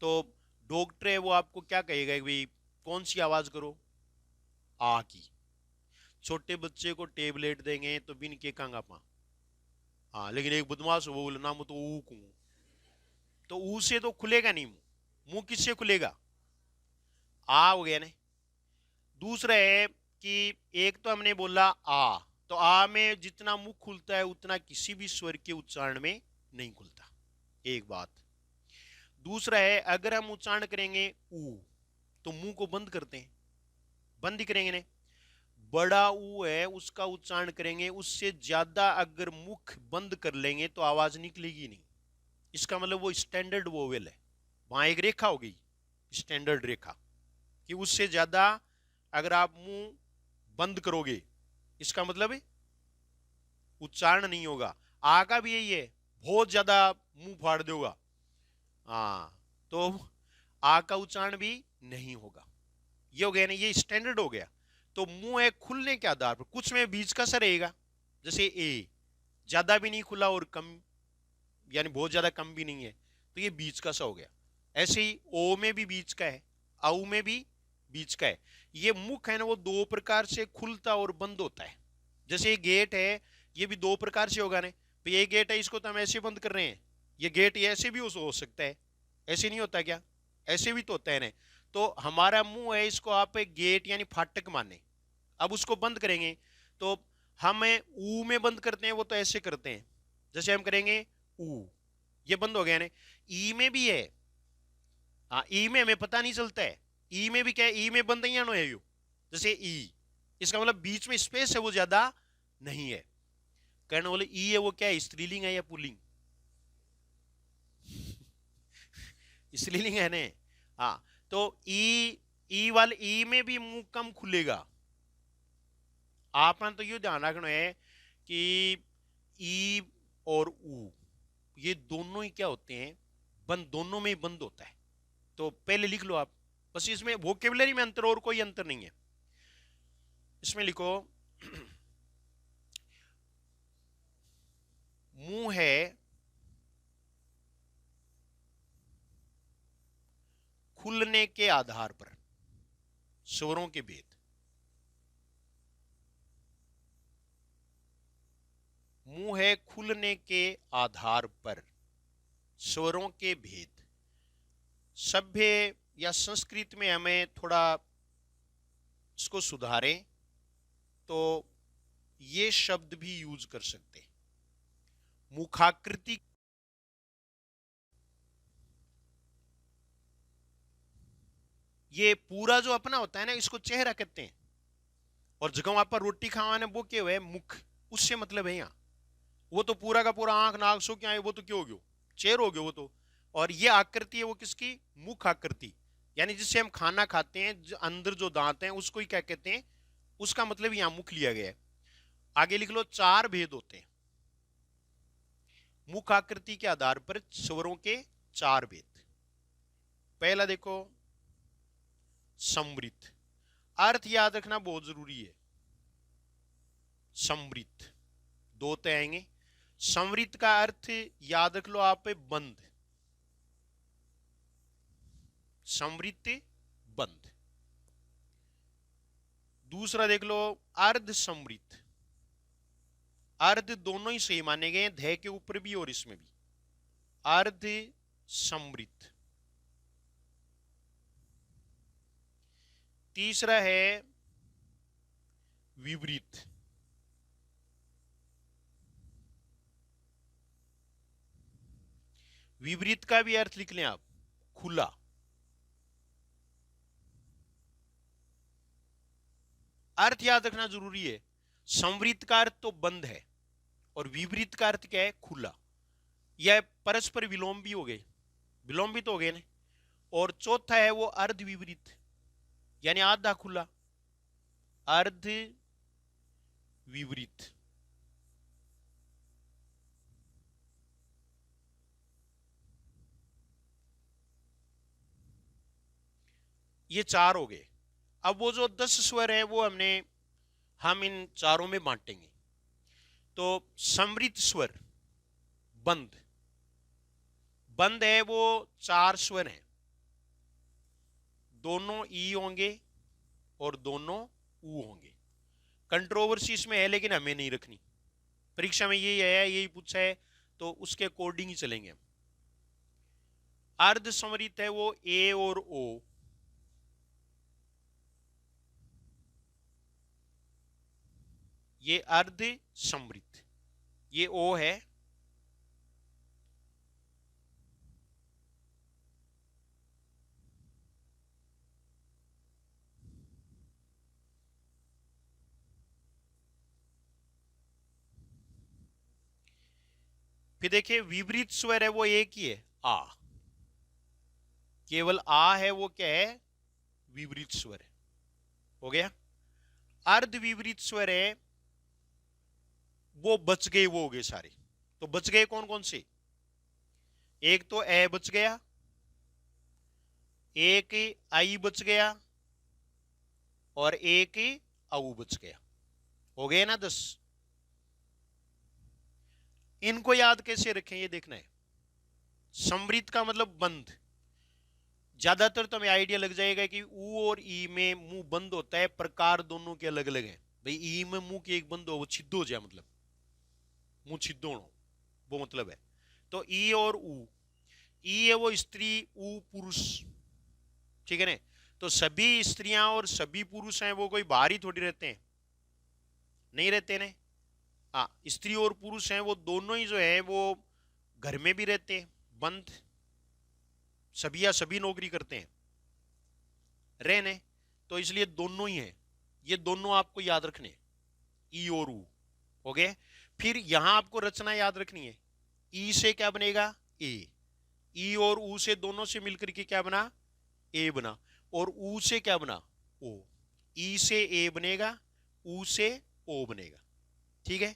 तो डॉक्टर है वो आपको क्या कहेगा कि भाई कौन सी आवाज करो, आ की। छोटे बच्चे को टेबलेट देंगे तो बिन के कांगा पा, हाँ, लेकिन एक बदमाश वो बोले ना, मैं तो ऊ कूं, तो ऊ से तो खुलेगा नहीं मुंह, मुंह किससे खुलेगा, आ हो गया ना। दूसरा है कि एक तो हमने बोला आ, तो आ में जितना मुंह खुलता है उतना किसी भी स्वर के उच्चारण में नहीं खुलता, एक बात। दूसरा है अगर हम उच्चारण करेंगे ऊ तो मुंह को बंद करते हैं, बंद ही करेंगे ना। बड़ा ऊ है उसका उच्चारण करेंगे, उससे ज्यादा अगर मुख बंद कर लेंगे तो आवाज निकलेगी नहीं। इसका मतलब वो स्टैंडर्ड वोवेल है, वहां एक रेखा हो गई, स्टैंडर्ड रेखा, कि उससे ज्यादा अगर आप मुंह बंद करोगे इसका मतलब है उच्चारण नहीं होगा। आ का भी यही है, बहुत ज्यादा मुंह फाड़ दोगा, हाँ, तो आ का उच्चारण भी नहीं होगा। ये हो गया ना, ये स्टैंडर्ड हो गया। तो मुंह है खुलने के आधार पर, कुछ में बीच का सा रहेगा, जैसे ए ज्यादा भी नहीं खुला और कम, यानी बहुत ज्यादा कम भी नहीं है, तो ये बीच का सा हो गया। ऐसे ही ओ में भी बीच का है, औ में भी बीच का है। ये मुख है ना वो दो प्रकार से खुलता और बंद होता है। जैसे ये गेट है, ये भी दो प्रकार से होगा ना, तो ये गेट है इसको तो हम ऐसे बंद कर रहे हैं, ये गेट ये ऐसे भी हो सकता है, ऐसे नहीं होता क्या, ऐसे भी तो होता है ना। तो हमारा मुंह है इसको आप एक गेट यानी फाटक माने, अब उसको बंद करेंगे तो हम ऊ में बंद करते हैं, वो तो ऐसे करते हैं, जैसे हम करेंगे ऊ, ये बंद हो गया ना। ई में भी है, हाँ, ई में हमें पता नहीं चलता है, ई में भी क्या है, ई में बंद नहीं आना है यू, जैसे ई, इसका मतलब बीच में स्पेस है वो ज्यादा नहीं है। कहने वाले ई है वो क्या है, स्त्रीलिंग है या पुल्लिंग, स्त्रीलिंग है ने, हाँ, तो ई वाले ई में भी मुंह कम खुलेगा। आपने तो ये ध्यान रखना है कि ई और ऊ ये दोनों ही क्या होते हैं, बंद, दोनों में ही बंद होता है। तो पहले लिख लो आप, बस इसमें वोकेबलरी में अंतर और कोई अंतर नहीं है। इसमें लिखो मुंह है खुलने के आधार पर, स्वरों के भेद, मुंह है खुलने के आधार पर स्वरों के भेद। सभ्य या संस्कृत में हमें थोड़ा इसको सुधारें तो ये शब्द भी यूज कर सकते, मुखाकृति, ये पूरा जो अपना होता है ना इसको चेहरा कहते हैं, और जगह वहां पर रोटी खावाने वो क्या हुआ है, मुख, उससे मतलब है यहाँ, वो तो पूरा का पूरा आंख नाक सो क्या है, वो तो क्या हो गया, चेहरा हो गया वो तो। और ये आकृति है वो किसकी, मुख आकृति, यानी जिससे हम खाना खाते हैं, अंदर जो दांत हैं उसको ही क्या कहते हैं, उसका मतलब यहाँ मुख लिया गया है। आगे लिख लो, चार भेद होते हैं मुख आकृति के आधार पर, स्वरों के चार भेद। पहला देखो समृद्ध, अर्थ याद रखना बहुत जरूरी है। समृद्ध दो तय आएंगे, समृद्ध का अर्थ याद रख लो आप, बंद, समृद्ध बंद। दूसरा देख लो अर्ध समृद्ध, अर्ध दोनों ही सही माने गए, ध के ऊपर भी और इसमें भी, अर्ध समृद्ध। तीसरा है विपरीत, विपरीत का भी अर्थ लिख लें आप, खुला। अर्थ याद रखना जरूरी है, समृद्ध का अर्थ तो बंद है और विपरीत का अर्थ क्या है, खुला। यह परस्पर विलोम भी हो गए, विलोम भी तो हो गए ना। और चौथा है वो अर्ध विपरीत, यानी आधा खुला, अर्ध विपरीत। ये चार हो गए। अब वो जो 10 स्वर है वो हम इन चारों में बांटेंगे। तो समृद्ध स्वर बंद, बंद है वो चार स्वर हैं, दोनों ई होंगे और दोनों ऊ होंगे। कंट्रोवर्सी इसमें है लेकिन हमें नहीं रखनी, परीक्षा में यही है, यही पूछा है, तो उसके अकॉर्डिंग ही चलेंगे हम। अर्ध समृद्ध है वो ए और ओ, ये अर्ध समृद्ध, ये ओ है, फिर देखिए विपरीत स्वर है वो एक ही है, आ, केवल आ है वो क्या है, विपरीत स्वर है। हो गया। अर्ध विपरीत स्वर है वो बच गए, वो हो गए सारे। तो बच गए कौन कौन से, एक तो ए बच गया, एक आई बच गया, और एक औ बच गया। हो गए ना 10। इनको याद कैसे रखें ये देखना है। समृद्ध का मतलब बंद, ज्यादातर तो हमें आइडिया लग जाएगा कि ऊ और ई में मुंह बंद होता है, प्रकार दोनों के अलग अलग हैं। भाई ई में मुंह की एक बंद हो, वो छिद्द हो जाए, मतलब मुंह छिद्द होना, वो मतलब है। तो ई और ऊ, ई है वो स्त्री, ऊ पुरुष, ठीक है ना। तो सभी स्त्रियां और सभी पुरुष हैं वो कोई बाहर ही थोड़ी रहते हैं, नहीं रहते ने। हाँ, स्त्री और पुरुष हैं वो दोनों ही जो है वो घर में भी रहते हैं बंद, सभी या सभी नौकरी करते हैं, रहने। तो इसलिए दोनों ही हैं, ये दोनों आपको याद रखने, ई और ऊ। हो गए। फिर यहां आपको रचना याद रखनी है। ई से क्या बनेगा, ए, ई और ऊ से दोनों से मिलकर के क्या बना, ए बना। और ऊ से क्या बना, ओ। ई से ए बनेगा, ऊ से ओ बनेगा, ठीक है।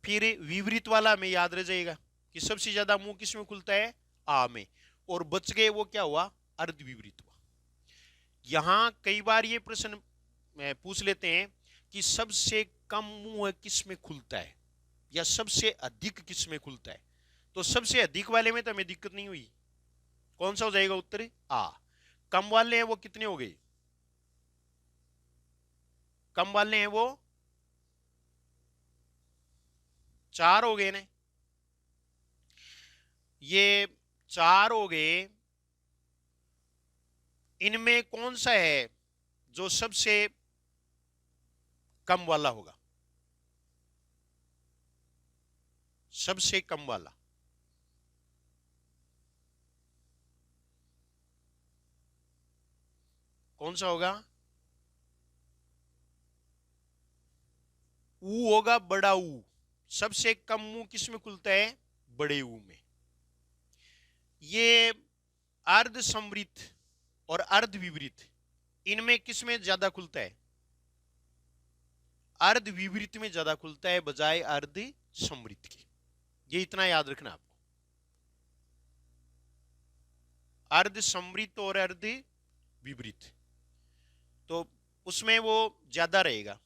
फिर विपरीत वाला में याद रह जाएगा कि सबसे ज्यादा मुंह किस में खुलता है, आ में। और बच गए वो क्या हुआ, अर्ध विपरीत हुआ। यहां कई बार ये प्रश्न पूछ लेते हैं कि सबसे कम मुंह किस में खुलता है या सबसे अधिक किस में खुलता है। तो सबसे अधिक वाले में तो हमें दिक्कत नहीं हुई, कौन सा हो जाएगा उत्तर, आ। कम वाले हैं वो कितने हो गए, कम वाले हैं वो चार हो गए ना, ये चार हो गए। इनमें कौन सा है जो सबसे कम वाला होगा, सबसे कम वाला कौन सा होगा, ऊ होगा, बड़ा ऊ। सबसे कम मुंह किस में खुलता है, बड़े ऊ में। ये अर्ध समृद्ध और अर्ध विपरीत, इनमें किस में ज्यादा खुलता है, अर्ध विपरीत में ज्यादा खुलता है बजाय अर्ध समृद्ध के। ये इतना याद रखना आपको, अर्ध समृद्ध और अर्ध विपरीत, तो उसमें वो ज्यादा रहेगा।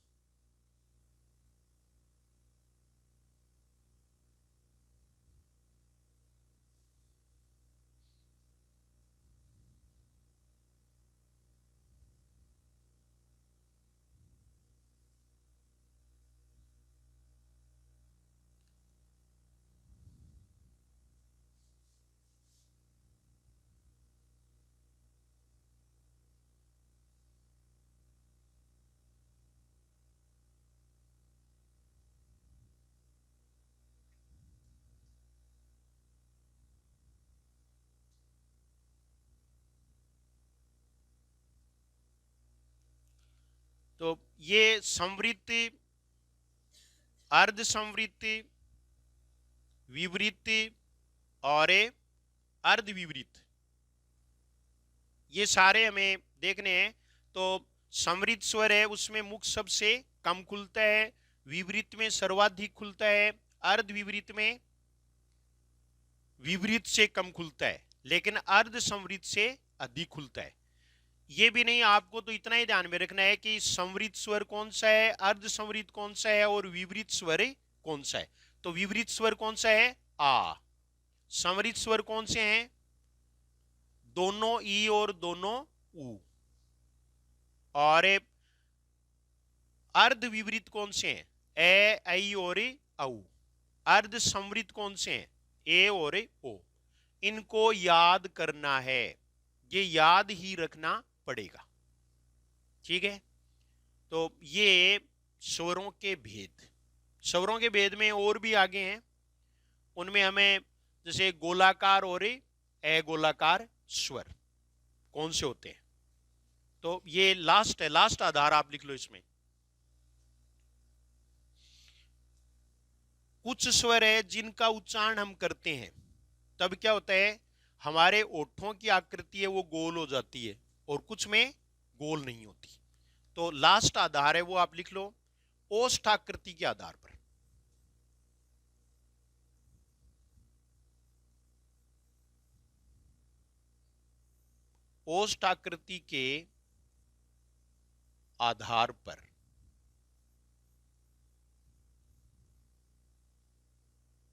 तो ये समृद्ध, अर्ध समृद्ध, विपरीत और अर्ध विपरीत, ये सारे हमें देखने हैं। तो समृद्ध स्वर है उसमें मुख सबसे कम खुलता है, विपरीत में सर्वाधिक खुलता है, अर्ध विपरीत में विपरीत से कम खुलता है, लेकिन अर्ध समृद्ध से अधिक खुलता है। ये भी नहीं, आपको तो इतना ही ध्यान में रखना है कि समृद्ध स्वर कौन सा है, अर्ध समृद्ध कौन सा है और विपरीत स्वर कौन सा है। तो विपरीत स्वर कौन सा है, आ। समृद्ध स्वर कौन से हैं, दोनों ई और दोनों ऊ। और अर्ध विपरीत कौन से हैं, ए, ऐ और औ। अर्ध समृद्ध कौन से हैं, ए और ओ। इनको याद करना है, ये याद ही रखना पड़ेगा, ठीक है। तो ये स्वरों के भेद, स्वरों के भेद में और भी आगे हैं, उनमें हमें जैसे गोलाकार और अगोलाकार स्वर कौन से होते हैं। तो ये लास्ट है, लास्ट आधार आप लिख लो इसमें। कुछ स्वर है जिनका उच्चारण हम करते हैं तब क्या होता है, हमारे ओठों की आकृति है वो गोल हो जाती है और कुछ में गोल नहीं होती। तो लास्ट आधार है वो आप लिख लो, ओष्ठाकृति के आधार पर। ओष्ठाकृति के आधार पर,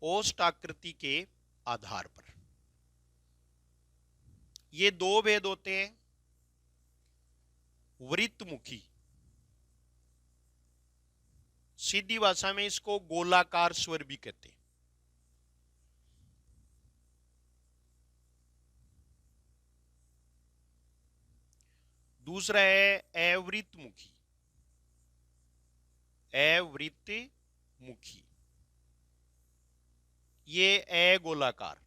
ओष्ठाकृति के आधार पर ये दो भेद होते हैं, वृत्तमुखी, सीधी भाषा में इसको गोलाकार स्वर भी कहते हैं। दूसरा है अवृत्तमुखी, अवृत्तमुखी, ये अगोलाकार।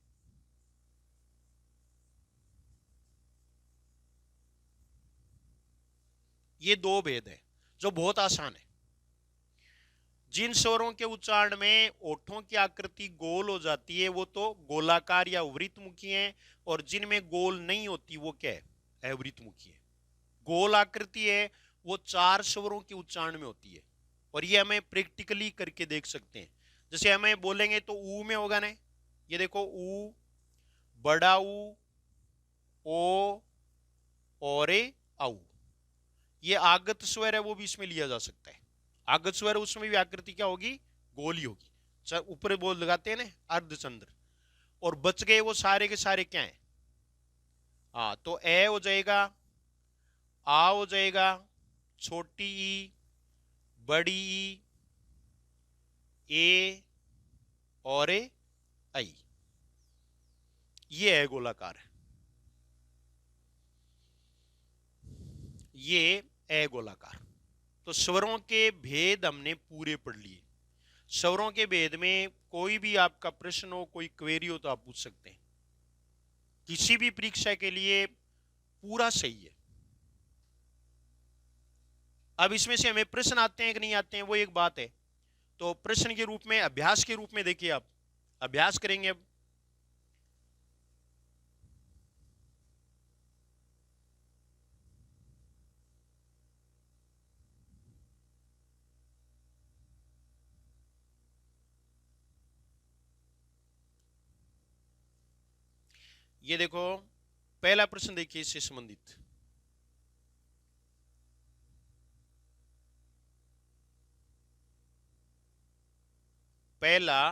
ये दो भेद है जो बहुत आसान है। जिन स्वरों के उच्चारण में ओठों की आकृति गोल हो जाती है वो तो गोलाकार या वृत्तमुखी है, और जिनमें गोल नहीं होती वो क्या है, अवृत्तमुखी है। गोल आकृति है वो चार स्वरों के उच्चारण में होती है, और ये हमें प्रैक्टिकली करके देख सकते हैं। जैसे हमें बोलेंगे तो ऊ में होगा ना, ये देखो ऊ, बड़ा ऊ, ओ और औ। ये आगत स्वर है वो भी इसमें लिया जा सकता है। आगत स्वर उसमें भी आकृति क्या होगी, गोल ही होगी। ऊपर बोल लगाते हैं ना अर्धचंद्र, और बच गए वो सारे के सारे क्या हैं, हाँ। तो ए हो जाएगा, आ हो जाएगा, छोटी ई, बड़ी ई, ए और आई। ये है गोलाकार है, ये ए गोलाकार। तो स्वरों के भेद हमने पूरे पढ़ लिए। स्वरों के भेद में कोई भी आपका प्रश्न हो, कोई क्वेरी हो तो आप पूछ सकते हैं, किसी भी परीक्षा के लिए पूरा सही है। अब इसमें से हमें प्रश्न आते हैं कि नहीं आते हैं वो एक बात है। तो प्रश्न के रूप में, अभ्यास के रूप में देखिए, आप अभ्यास करेंगे। अब ये देखो, पहला प्रश्न देखिए इससे संबंधित। पहला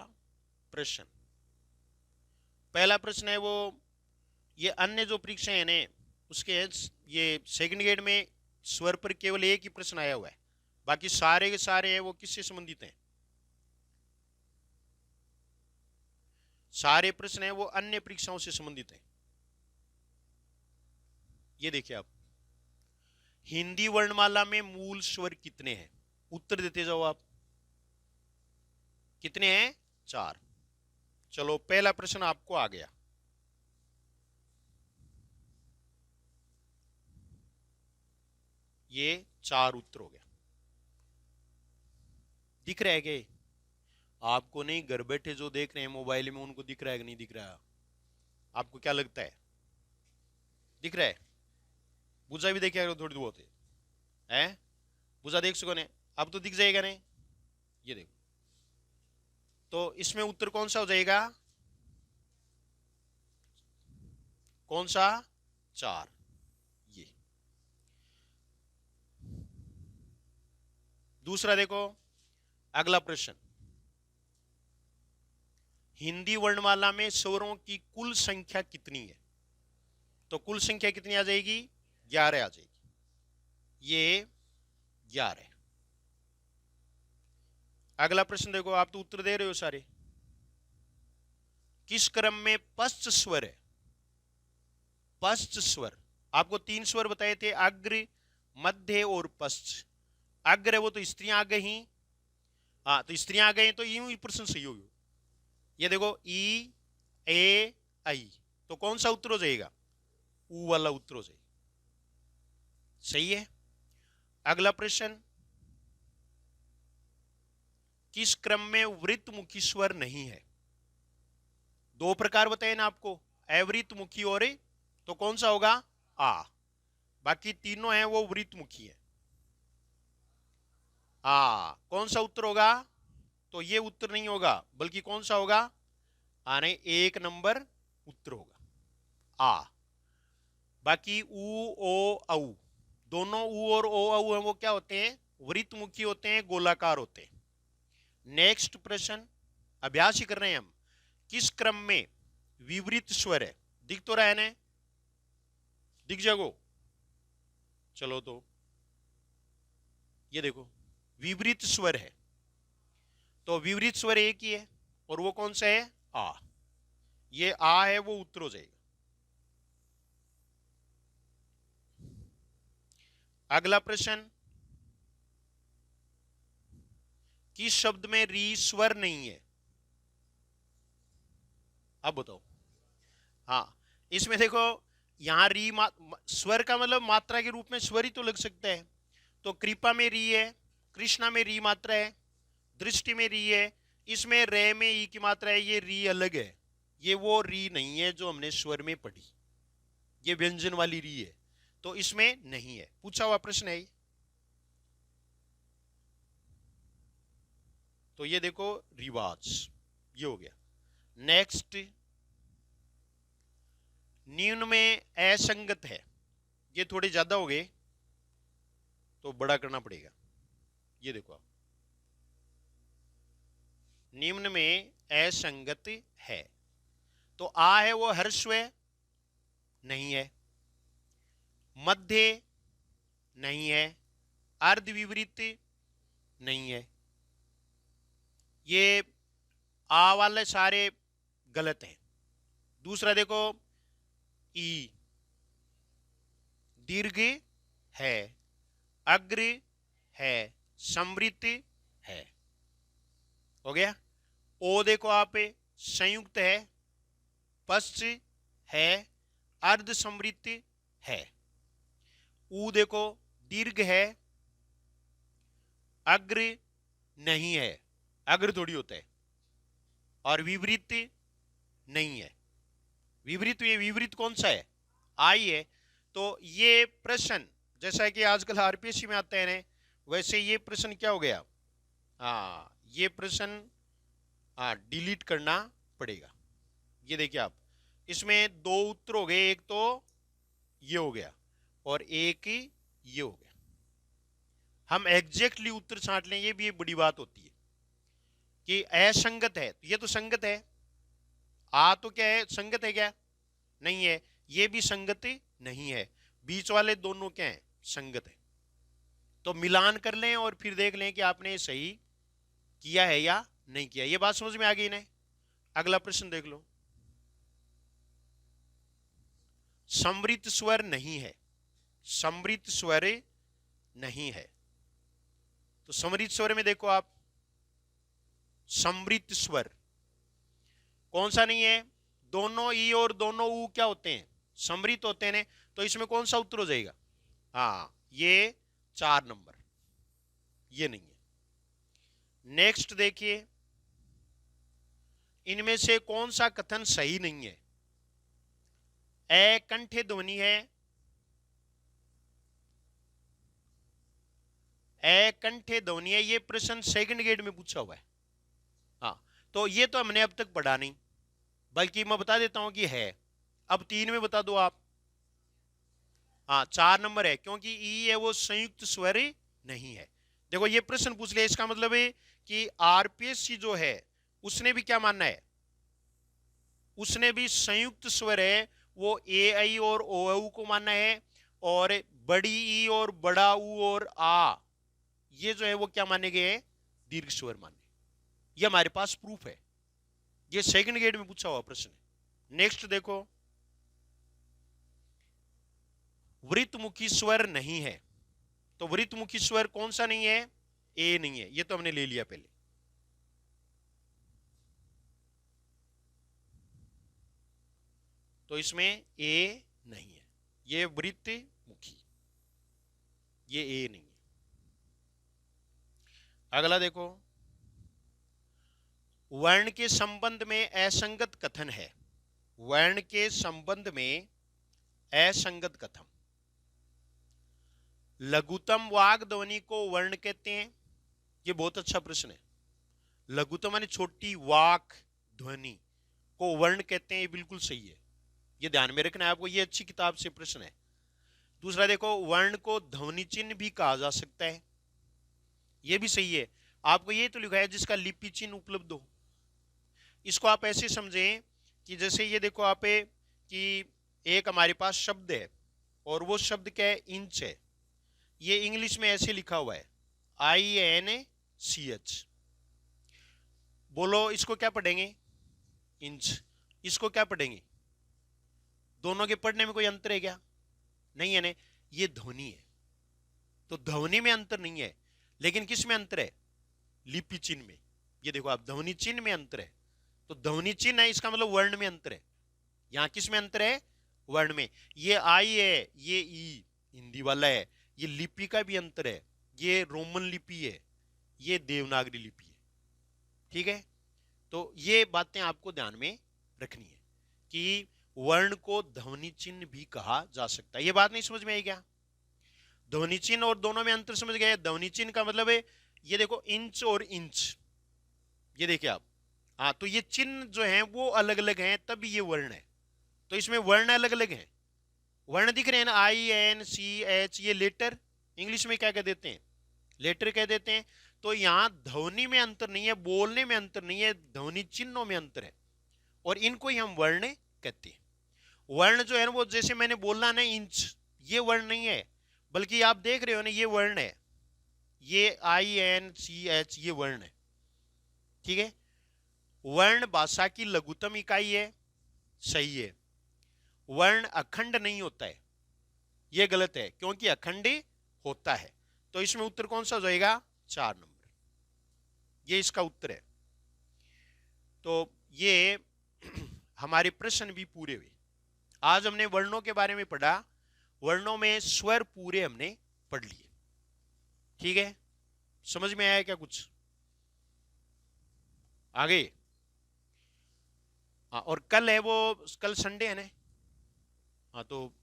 प्रश्न, पहला प्रश्न है वो, ये अन्य जो परीक्षा है ना उसके, ये सेकंड ग्रेड में स्वर पर केवल एक ही प्रश्न आया हुआ है, बाकी सारे के सारे हैं वो किससे संबंधित हैं, सारे प्रश्न हैं वो अन्य परीक्षाओं से संबंधित हैं। ये देखिए आप, हिंदी वर्णमाला में मूल स्वर कितने हैं, उत्तर देते जाओ आप। कितने हैं, 4। चलो पहला प्रश्न आपको आ गया। ये 4 उत्तर हो गया। दिख रहे गए आपको, नहीं घर बैठे जो देख रहे हैं मोबाइल में उनको दिख रहा है कि नहीं दिख रहा है, आपको क्या लगता है? दिख रहा है? भुजा भी देखे थोड़ी बहुत है, भुजा देख सको ने? अब तो दिख जाएगा नहीं, ये देखो। तो इसमें उत्तर कौन सा हो जाएगा? कौन सा? 4। ये दूसरा देखो, अगला प्रश्न। हिंदी वर्णमाला में स्वरों की कुल संख्या कितनी है? तो कुल संख्या कितनी आ जाएगी? 11 आ जाएगी। ये 11। अगला प्रश्न देखो, आप तो उत्तर दे रहे हो सारे। किस क्रम में पश्च स्वर है? पश्च स्वर, आपको 3 स्वर बताए थे, अग्र, मध्य और पश्च। अग्र है वो तो स्त्रियां आ गई। हाँ, तो स्त्रियां आ गई तो यूं ही प्रश्न सही होगा। ये देखो, ई, ए, आई, तो कौन सा उत्तर हो जाएगा? ऊ वाला उत्तर हो जाएगा। सही है। अगला प्रश्न, किस क्रम में वृत्तमुखी स्वर नहीं है? 2 प्रकार बताए ना आपको, अवृत्तमुखी और, तो कौन सा होगा? आ। बाकी तीनों हैं वो वृत्तमुखी है। कौन सा उत्तर होगा? तो ये उत्तर नहीं होगा, बल्कि कौन सा होगा? नहीं, 1 नंबर उत्तर होगा आ। बाकी ऊ, ओ, औ, दोनों ऊ और ओ, औ हैं वो क्या होते हैं? वृत्तमुखी होते हैं, गोलाकार होते हैं। नेक्स्ट प्रश्न, अभ्यास ही कर रहे हैं हम। किस क्रम में विवृत स्वर है? दिख तो रहा है ना? दिख जागो? चलो तो ये देखो, विवृत स्वर है, तो विवृत स्वर एक ही है, और वो कौन सा है? आ। ये आ है, वो उत्तर हो जाएगा। अगला प्रश्न, किस शब्द में री स्वर नहीं है? अब बताओ। हाँ, इसमें देखो, यहां री स्वर का मतलब मात्रा के रूप में स्वर ही तो लग सकता है। तो कृपा में री है, कृष्णा में री मात्रा है, दृष्टि में री है, इसमें रे में ई की मात्रा है, ये री अलग है। ये वो री नहीं है जो हमने स्वर में पढ़ी, ये व्यंजन वाली री है, तो इसमें नहीं है। पूछा हुआ प्रश्न है। तो ये देखो, रिवाज, ये हो गया। नेक्स्ट, निम्न में असंगत है, ये थोड़े ज्यादा हो गए तो बड़ा करना पड़ेगा। ये देखो आप, निम्न में असंगत है, तो आ है वो हर्स्व नहीं है, मध्य नहीं है, अर्ध विवृत नहीं है। ये आ वाले सारे गलत हैं। दूसरा देखो, ई दीर्घ है, अग्र है, समृत है। हो गया। ओ देखो आप, संयुक्त है, पश्च है, अर्ध समृत है। ऊ देखो, दीर्घ है, अग्र नहीं है, अग्र थोड़ी होता है, और विवृत नहीं है। विवृत, ये विवृत कौन सा है? आई है। तो ये प्रश्न जैसा कि आजकल आरपीएससी में आते हैं, वैसे ये प्रश्न क्या हो गया? ये प्रश्न डिलीट करना पड़ेगा। ये देखिए आप, इसमें 2 उत्तर हो गए, एक तो ये हो गया और एक ये हो गया। हम एग्जैक्टली उत्तर छांट लें, ये भी एक बड़ी बात होती है कि असंगत है, तो ये तो संगत है। तो क्या है? संगत है क्या? नहीं है। ये भी संगत नहीं है, बीच वाले दोनों क्या है? संगत है। तो मिलान कर लें और फिर देख लें कि आपने सही किया है या नहीं किया। ये बात समझ में आ गई ना? अगला प्रश्न देख लो। समृत स्वर नहीं है, समृत स्वर नहीं है, तो समृत स्वर में देखो आप, समृत स्वर कौन सा नहीं है? दोनों ई और दोनों ऊ क्या होते हैं? समृत होते हैं। तो इसमें कौन सा उत्तर हो जाएगा? ये 4 नंबर, ये नहीं है। नेक्स्ट देखिए, इनमें से कौन सा कथन सही नहीं है? ए कंठे ध्वनि है, ए कंठे ध्वनि है। ये प्रश्न सेकंड ग्रेड में पूछा हुआ है। हाँ, तो ये तो हमने अब तक पढ़ा नहीं, बल्कि मैं बता देता हूं कि है। अब 3 में बता दो आप। हाँ, 4 नंबर है, क्योंकि ई है वो संयुक्त स्वर नहीं है। देखो ये प्रश्न पूछ लिया, इसका मतलब है कि आरपीएससी जो है उसने भी क्या मानना है, उसने भी संयुक्त स्वर है वो ए आई और ओ ऊ को मानना है, और बड़ी ई और बड़ा ऊ और आ ये जो है वो क्या माने गए हैं, दीर्घ स्वर माने। ये हमारे पास प्रूफ है, ये सेकंड ग्रेड में पूछा हुआ प्रश्न है। नेक्स्ट देखो, वृत्तमुखी स्वर नहीं है, तो वृत्तमुखी स्वर कौन सा नहीं है, ए नहीं है, ये तो हमने ले लिया पहले। तो इसमें ए नहीं है, ये वृत्तमुखी, ये ए नहीं है। अगला देखो, वर्ण के संबंध में असंगत कथन है, वर्ण के संबंध में असंगत कथन। लघुतम वाग ध्वनि को वर्ण कहते हैं, ये बहुत अच्छा प्रश्न है। लघुतम यानी छोटी वाक ध्वनि को वर्ण कहते हैं, ये बिल्कुल सही है, ये ध्यान में रखना है आपको, ये अच्छी किताब से प्रश्न है। दूसरा देखो, वर्ण को ध्वनि चिन्ह भी कहा जा सकता है, ये भी सही है। आपको ये तो लिखा है जिसका लिपि चिन्ह उपलब्ध हो। इसको आप ऐसे समझें कि जैसे ये देखो आप कि एक हमारे पास शब्द है और वो शब्द क्या है, इंच है। ये इंग्लिश में ऐसे लिखा हुआ है INCH। बोलो इसको क्या पढ़ेंगे, इंच। इसको क्या पढ़ेंगे, दोनों के पढ़ने में कोई अंतर है क्या, नहीं है ना, ये ध्वनि है। तो ध्वनि में अंतर नहीं है, लेकिन किस में अंतर है, लिपि चिन्ह में। ये देखो आप, ध्वनि चिन्ह में अंतर है, तो ध्वनि चिन्ह है, इसका मतलब वर्ण में अंतर है। यहां किस में अंतर है, वर्ण में। ये आई है, ये ई हिंदी वाला है, ये लिपि का भी अंतर है, ये रोमन लिपि है, ये देवनागरी लिपि है। ठीक है, तो ये बातें आपको ध्यान में रखनी है कि वर्ण को ध्वनि चिन्ह भी कहा जा सकता है। ये बात नहीं समझ में आई क्या, ध्वनि चिन्ह और दोनों में अंतर समझ गए। ध्वनि चिन्ह का मतलब है, ये देखो इंच और इंच, ये देखिए आप, हाँ, तो ये चिन्ह जो है वो अलग अलग हैं, तब ये वर्ण है। तो इसमें वर्ण अलग अलग हैं, वर्ण दिख रहे हैं ना, INCH, ये लेटर, इंग्लिश में क्या कह देते हैं, लेटर कह देते हैं। तो यहां ध्वनि में अंतर नहीं है, बोलने में अंतर नहीं है, ध्वनि चिन्हों में अंतर है, और इनको ही हम वर्ण कहते हैं। वर्ण जो है ना वो, जैसे मैंने बोला ना इंच, ये वर्ण नहीं है, बल्कि आप देख रहे हो ना ये वर्ण है, ये INCH ये वर्ण है। ठीक है, वर्ण भाषा की लघुतम इकाई है, सही है। वर्ण अखंड नहीं होता है, यह गलत है, क्योंकि अखंड होता है। तो इसमें उत्तर कौन सा हो जाएगा, 4 नंबर, ये इसका उत्तर है। तो ये हमारे प्रश्न भी पूरे हुए। आज हमने वर्णों के बारे में पढ़ा, वर्णों में स्वर पूरे हमने पढ़ लिए। ठीक है, समझ में आया क्या कुछ आगे। हाँ, और कल है वो, कल संडे है ना, हाँ, तो